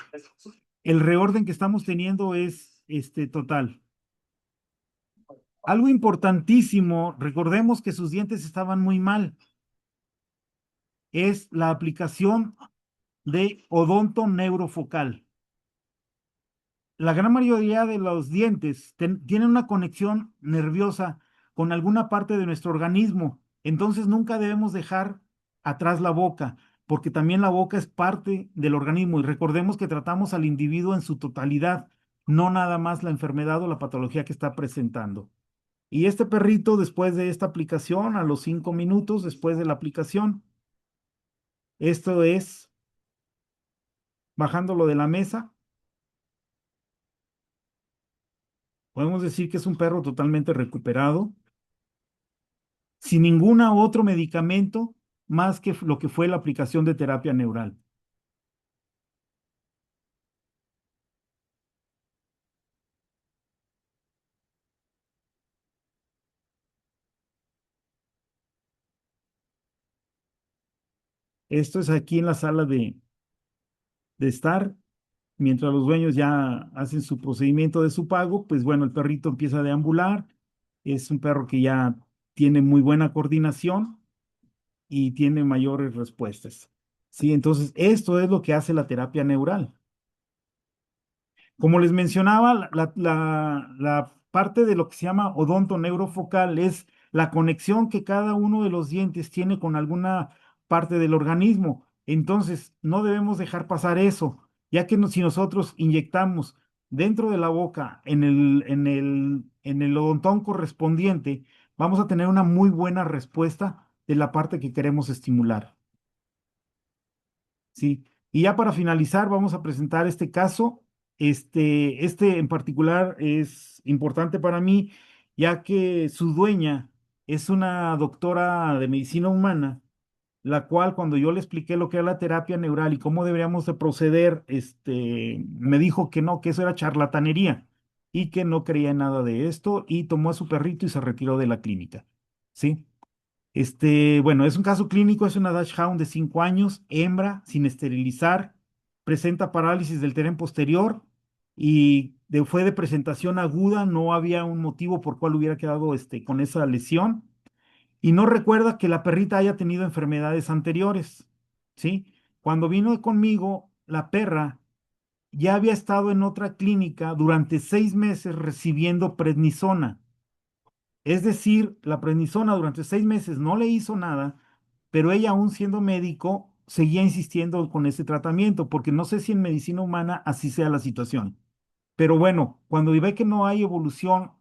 el reorden que estamos teniendo es total. Algo importantísimo, recordemos que sus dientes estaban muy mal, es la aplicación de odonto neurofocal. La gran mayoría de los dientes tienen una conexión nerviosa con alguna parte de nuestro organismo, entonces nunca debemos dejar atrás la boca, porque también la boca es parte del organismo y recordemos que tratamos al individuo en su totalidad, no nada más la enfermedad o la patología que está presentando. Y este perrito, después de esta aplicación, a los 5 minutos después de la aplicación, esto es bajándolo de la mesa, podemos decir que es un perro totalmente recuperado, sin ningún otro medicamento más que lo que fue la aplicación de terapia neural. Esto es aquí en la sala de estar. Mientras los dueños ya hacen su procedimiento de su pago, pues bueno, el perrito empieza a deambular. Es un perro que ya tiene muy buena coordinación y tiene mayores respuestas. Sí, entonces esto es lo que hace la terapia neural. Como les mencionaba, la parte de lo que se llama odonto neurofocal es la conexión que cada uno de los dientes tiene con alguna parte del organismo. Entonces, no debemos dejar pasar eso, ya que si nosotros inyectamos dentro de la boca en el odontón correspondiente, vamos a tener una muy buena respuesta de la parte que queremos estimular. Sí, y ya para finalizar, vamos a presentar este caso. Este en particular es importante para mí, ya que su dueña es una doctora de medicina humana, la cual cuando yo le expliqué lo que era la terapia neural y cómo deberíamos de proceder, me dijo que no, que eso era charlatanería y que no creía en nada de esto y tomó a su perrito y se retiró de la clínica. ¿Sí? Bueno, es un caso clínico, es una Dachshund de 5 años, hembra, sin esterilizar, presenta parálisis del tren posterior y fue de presentación aguda, no había un motivo por cual hubiera quedado con esa lesión y no recuerda que la perrita haya tenido enfermedades anteriores, ¿sí? Cuando vino conmigo, la perra ya había estado en otra clínica durante 6 meses recibiendo prednisona. Es decir, la prednisona durante 6 meses no le hizo nada, pero ella aún siendo médico seguía insistiendo con ese tratamiento, porque no sé si en medicina humana así sea la situación. Pero bueno, cuando ve que no hay evolución,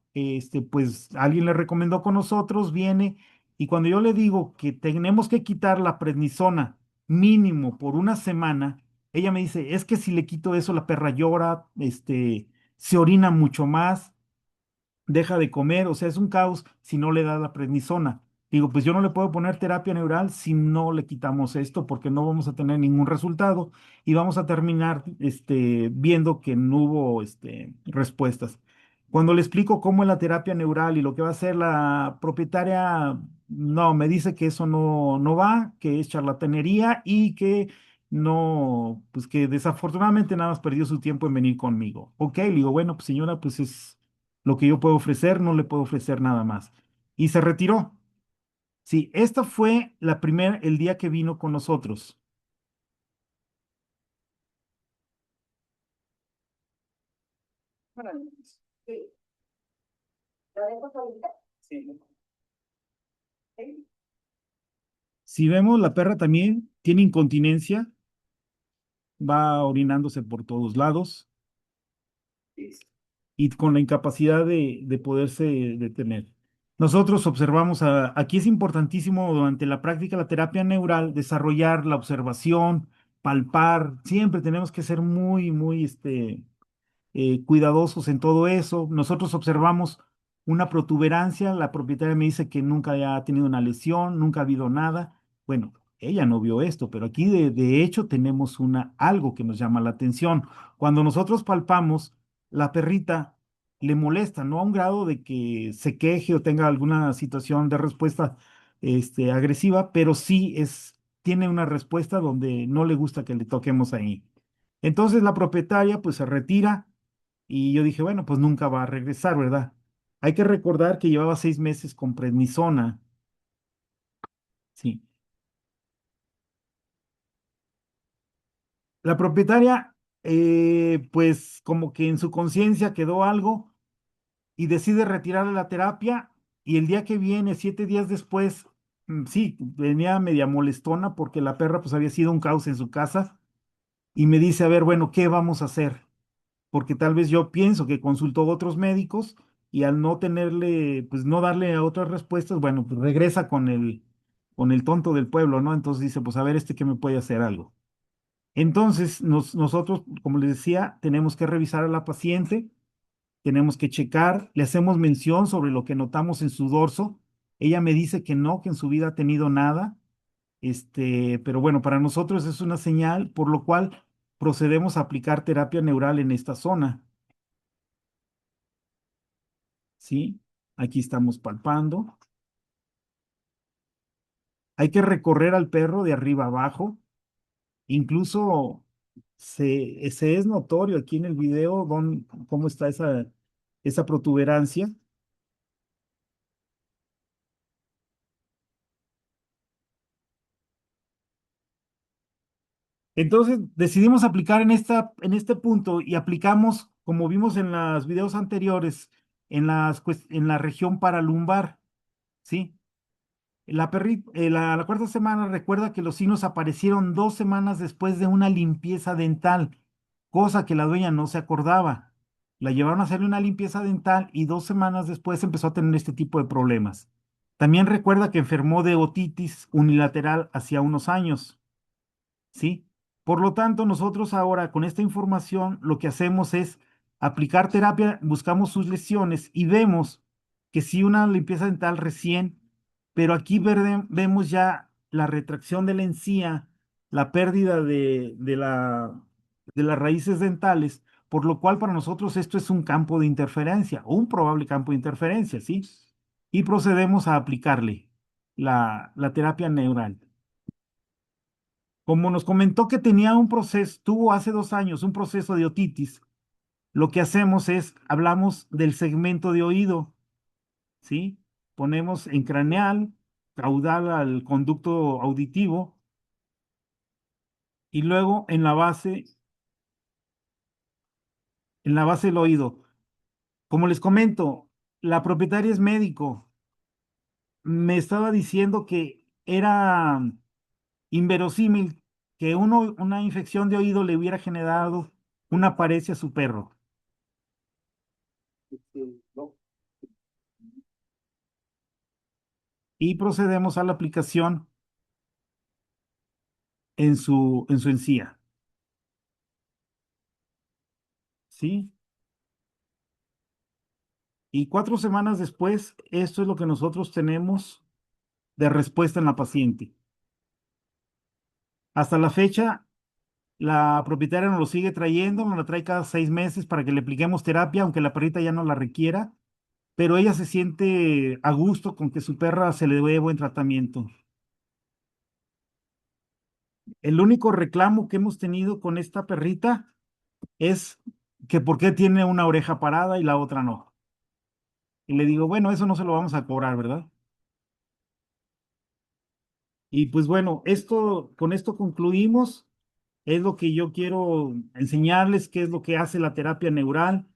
pues alguien le recomendó con nosotros, viene, y cuando yo le digo que tenemos que quitar la prednisona mínimo por una semana, ella me dice, es que si le quito eso, la perra llora, se orina mucho más, deja de comer, o sea, es un caos si no le da la prednisona. Digo, pues yo no le puedo poner terapia neural si no le quitamos esto, porque no vamos a tener ningún resultado y vamos a terminar viendo que no hubo respuestas. Cuando le explico cómo es la terapia neural y lo que va a hacer la propietaria, no, me dice que eso no va, que es charlatanería y que no, pues que desafortunadamente nada más perdió su tiempo en venir conmigo. Ok, le digo, bueno, pues señora, pues es lo que yo puedo ofrecer, no le puedo ofrecer nada más. Y se retiró. Sí, esta fue el día que vino con nosotros. Si vemos, la perra también tiene incontinencia, va orinándose por todos lados y con la incapacidad de poderse detener. Nosotros observamos, aquí es importantísimo durante la práctica de la terapia neural desarrollar la observación, palpar, siempre tenemos que ser muy, muy, cuidadosos en todo eso. Nosotros observamos una protuberancia, la propietaria me dice que nunca ha tenido una lesión, nunca ha habido nada. Bueno, ella no vio esto, pero aquí de hecho tenemos algo que nos llama la atención. Cuando nosotros palpamos, la perrita le molesta, no a un grado de que se queje o tenga alguna situación de respuesta agresiva, pero sí tiene una respuesta donde no le gusta que le toquemos ahí. Entonces la propietaria pues se retira y yo dije, bueno, pues nunca va a regresar, ¿verdad? Hay que recordar que llevaba 6 meses con prednisona, sí. La propietaria, pues como que en su conciencia quedó algo y decide retirarle la terapia y el día que viene, 7 días después, sí, venía media molestona porque la perra pues había sido un caos en su casa y me dice, a ver, bueno, ¿qué vamos a hacer? Porque tal vez yo pienso que consultó a otros médicos y al no tenerle, pues no darle otras respuestas, bueno, pues regresa con el tonto del pueblo, ¿no? Entonces dice, pues a ver, ¿qué me puede hacer algo? Entonces, nosotros, como les decía, tenemos que revisar a la paciente, tenemos que checar, le hacemos mención sobre lo que notamos en su dorso. Ella me dice que no, que en su vida ha tenido nada, pero bueno, para nosotros es una señal, por lo cual procedemos a aplicar terapia neural en esta zona, ¿sí? Aquí estamos palpando. Hay que recorrer al perro de arriba abajo, incluso se es notorio aquí en el video cómo está esa protuberancia. Entonces decidimos aplicar en este punto y aplicamos, como vimos en los videos anteriores, en la región paralumbar, ¿sí? La cuarta semana recuerda que los signos aparecieron 2 semanas después de una limpieza dental, cosa que la dueña no se acordaba. La llevaron a hacerle una limpieza dental y 2 semanas después empezó a tener este tipo de problemas. También recuerda que enfermó de otitis unilateral hacía unos años. ¿Sí? Por lo tanto, nosotros ahora con esta información lo que hacemos es aplicar terapia, buscamos sus lesiones y vemos que sí una limpieza dental recién, pero aquí vemos ya la retracción de la encía, la pérdida de las raíces dentales, por lo cual para nosotros esto es un campo de interferencia, o un probable campo de interferencia, ¿sí? Y procedemos a aplicarle la terapia neural. Como nos comentó que tenía un proceso, tuvo hace 2 años un proceso de otitis, lo que hacemos es, hablamos del segmento de oído, ¿sí? Ponemos en craneal, caudal al conducto auditivo y luego en la base del oído. Como les comento, la propietaria es médico. Me estaba diciendo que era inverosímil que una infección de oído le hubiera generado una paresia a su perro. Y procedemos a la aplicación en su encía, ¿sí? Y 4 semanas después, esto es lo que nosotros tenemos de respuesta en la paciente. Hasta la fecha, la propietaria nos lo sigue trayendo, nos la trae cada 6 meses para que le apliquemos terapia, aunque la perrita ya no la requiera, pero ella se siente a gusto con que su perra se le dé buen tratamiento. El único reclamo que hemos tenido con esta perrita es que por qué tiene una oreja parada y la otra no. Y le digo, bueno, eso no se lo vamos a cobrar, ¿verdad? Y pues bueno, con esto concluimos. Es lo que yo quiero enseñarles, qué es lo que hace la terapia neural,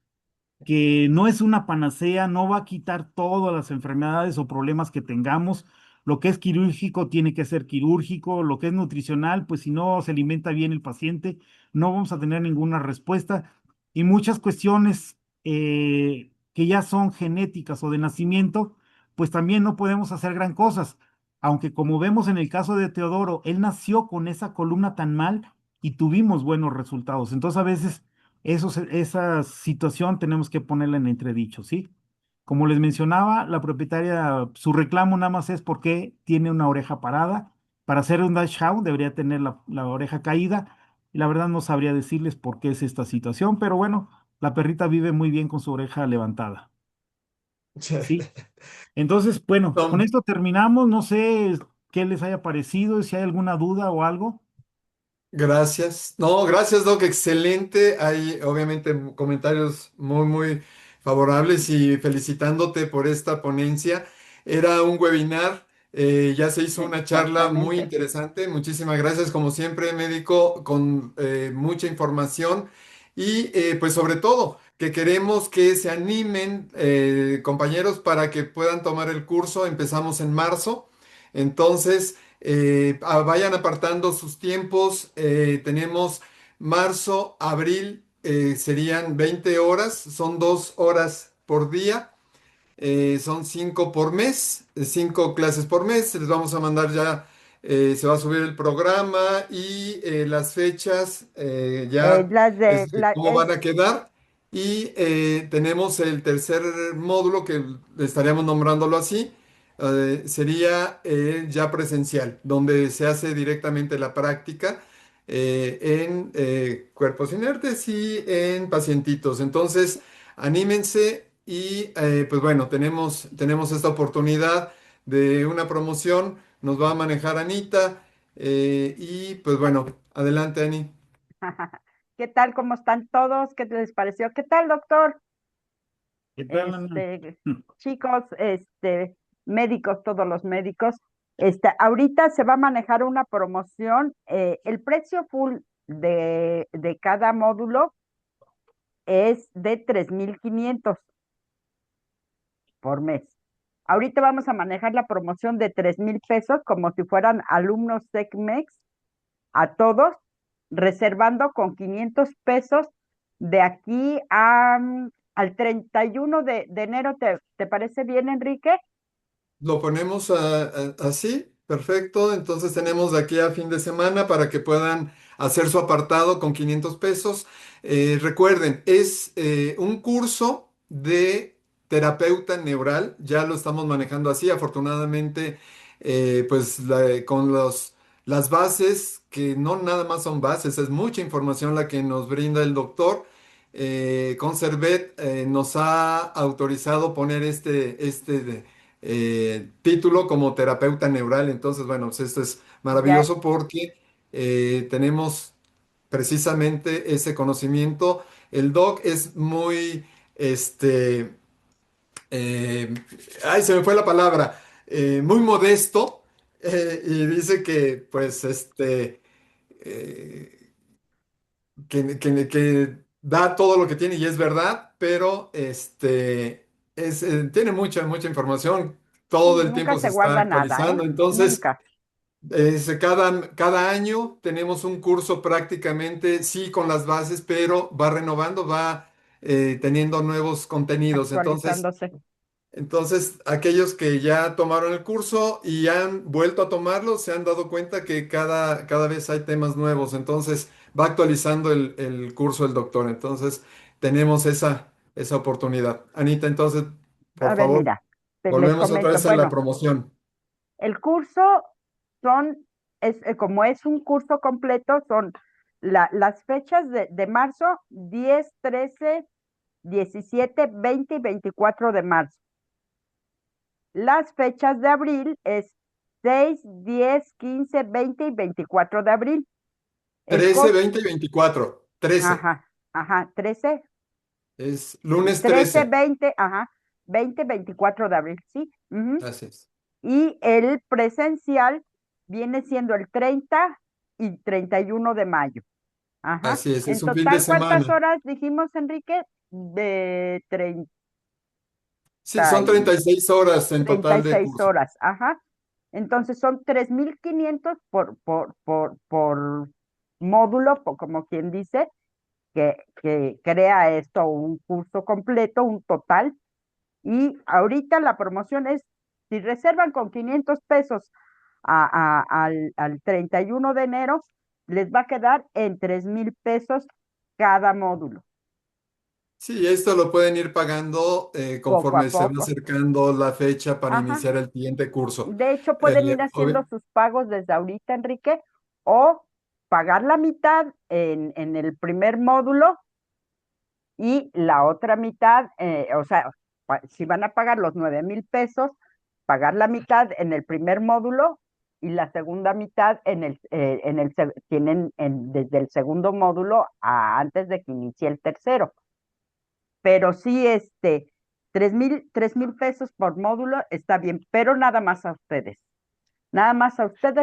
que no es una panacea, no va a quitar todas las enfermedades o problemas que tengamos. Lo que es quirúrgico tiene que ser quirúrgico, lo que es nutricional, pues si no se alimenta bien el paciente, no vamos a tener ninguna respuesta. Y muchas cuestiones que ya son genéticas o de nacimiento, pues también no podemos hacer gran cosas. Aunque como vemos en el caso de Teodoro, él nació con esa columna tan mal y tuvimos buenos resultados. Entonces a veces esa situación tenemos que ponerla en entredicho, ¿sí? Como les mencionaba, la propietaria, su reclamo nada más es porque tiene una oreja parada. Para hacer un dachshund debería tener la oreja caída. Y la verdad no sabría decirles por qué es esta situación, pero bueno, la perrita vive muy bien con su oreja levantada, ¿sí? Entonces, bueno, con Tom, esto terminamos. No sé qué les haya parecido, si hay alguna duda o algo. Gracias. No, gracias, Doc. Excelente. Hay obviamente comentarios muy, muy favorables y felicitándote por esta ponencia. Era un webinar, ya se hizo una charla muy Exactamente. interesante. Muchísimas gracias, como siempre, médico, con mucha información y pues sobre todo que queremos que se animen compañeros para que puedan tomar el curso. Empezamos en marzo. Entonces... vayan apartando sus tiempos. Tenemos marzo, abril, serían 20 horas, son 2 horas por día, son 5 por mes, 5 clases por mes. Les vamos a mandar ya, se va a subir el programa y las fechas, ya Las de, cómo van a quedar. Y tenemos el tercer módulo que estaríamos nombrándolo así, sería ya presencial, donde se hace directamente la práctica en cuerpos inertes y en pacientitos. Entonces, anímense y pues bueno, tenemos esta oportunidad de una promoción, nos va a manejar Anita y pues bueno, adelante, Ani. ¿Qué tal? ¿Cómo están todos? ¿Qué les pareció? ¿Qué tal, doctor? ¿Qué tal, Ana? Este, chicos, médicos, todos los médicos, ahorita se va a manejar una promoción. El precio full de cada módulo es de 3,500 por mes. Ahorita vamos a manejar la promoción de 3,000 pesos como si fueran alumnos TECMEX a todos, reservando con 500 pesos de aquí al 31 de enero. ¿Te parece bien, Enrique? Lo ponemos así, perfecto. Entonces tenemos de aquí a fin de semana para que puedan hacer su apartado con 500 pesos. Recuerden, es un curso de terapeuta neural. Ya lo estamos manejando así. Afortunadamente, pues con las bases, que no nada más son bases, es mucha información la que nos brinda el doctor. Conservet nos ha autorizado poner título como terapeuta neural. Entonces, bueno, pues esto es Ya, maravilloso porque tenemos precisamente ese conocimiento. El doc es muy, este, eh, ay, se me fue la palabra, muy modesto y dice que, pues, eh, que da todo lo que tiene y es verdad, pero tiene mucha, mucha información, todo sí, el nunca tiempo se se está guarda nada, ¿eh? actualizando. Entonces, Nunca. cada año tenemos un curso prácticamente, sí, con las bases, pero va renovando, va teniendo nuevos contenidos. Actualizándose. Entonces, aquellos que ya tomaron el curso y han vuelto a tomarlo, se han dado cuenta que cada vez hay temas nuevos. Entonces, va actualizando el curso el doctor. Entonces, tenemos esa oportunidad. Anita, entonces, por A ver, favor, mira, les volvemos otra comento. vez a la Bueno, promoción. el curso como es un curso completo, son las fechas de marzo: 10, 13, 17, 20 y 24 de marzo. Las fechas de abril es 6, 10, 15, 20 y 24 de abril. El 13, costo, 20 y 24. 13. ajá, ajá, 13, Es lunes 13, 13. 20, ajá, 20, 24 de abril, ¿sí? Ujú. Así es. Y el presencial viene siendo el 30 y 31 de mayo. Ajá. Así es En un fin de total, ¿cuántas semana. horas dijimos, Enrique? De Sí, son 36 horas en treinta total y de seis curso. horas. Ajá. Entonces son 3,500 por módulo, como quien dice, que crea esto un curso completo, un total. Y ahorita la promoción es, si reservan con 500 pesos al 31 de enero, les va a quedar en 3,000 pesos cada módulo, Sí, esto lo pueden ir pagando poco a conforme se va poco. acercando la fecha para Ajá. iniciar el siguiente curso. De hecho, pueden ir haciendo sus pagos desde ahorita, Enrique, o pagar la mitad en el primer módulo y la otra mitad, o sea, si van a pagar los 9,000 pesos, pagar la mitad en el primer módulo y la segunda mitad tienen desde el segundo módulo a antes de que inicie el tercero. Pero sí, 3,000 pesos por módulo está bien, pero nada más a ustedes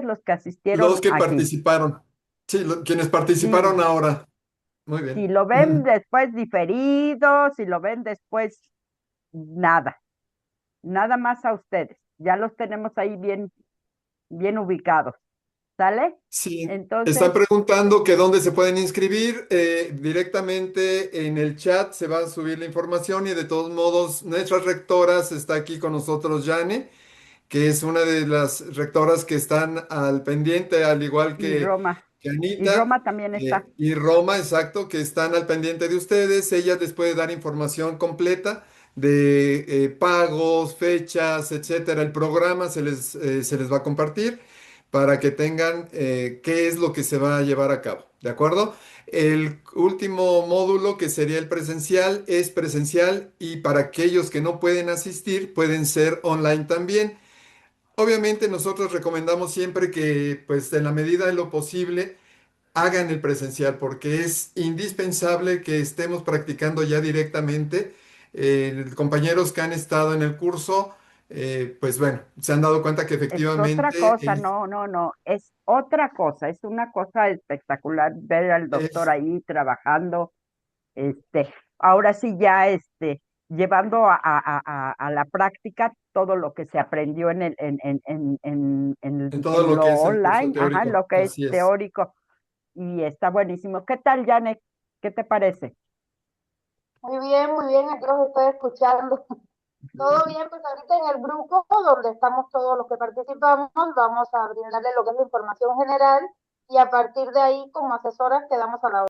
los que Los asistieron que aquí. participaron. Sí, quienes participaron Sí, ahora. Muy si bien. lo ven después diferido, si lo ven después, nada, nada más a ustedes. Ya los tenemos ahí bien, bien ubicados. ¿Sale? Sí, están Entonces, preguntando que dónde se pueden inscribir. Directamente en el chat se va a subir la información y de todos modos nuestras rectoras está aquí con nosotros, Jane, que es una de las rectoras que están al pendiente, al igual y Roma, que y Anita Roma también está. y Roma, exacto, que están al pendiente de ustedes. Ella les puede dar información completa de pagos, fechas, etcétera. El programa se les va a compartir para que tengan qué es lo que se va a llevar a cabo, ¿de acuerdo? El último módulo, que sería el presencial, es presencial y para aquellos que no pueden asistir, pueden ser online también. Obviamente nosotros recomendamos siempre que, pues en la medida de lo posible, hagan el presencial porque es indispensable que estemos practicando ya directamente. Compañeros que han estado en el curso, pues bueno, se han dado cuenta que Es otra efectivamente cosa, no, no, no, es otra cosa, es una cosa espectacular ver al doctor es ahí trabajando, este, ahora sí ya, llevando a la práctica todo lo que se aprendió en todo en lo lo que es el curso online, ajá, en teórico. lo que es Así es. teórico, y está buenísimo. ¿Qué tal, Janet? ¿Qué te parece? muy bien, aquí los estoy escuchando. Todo bien, pues ahorita en el grupo donde estamos todos los que participamos, vamos a brindarle lo que es la información general y a partir de ahí, como asesoras, quedamos a la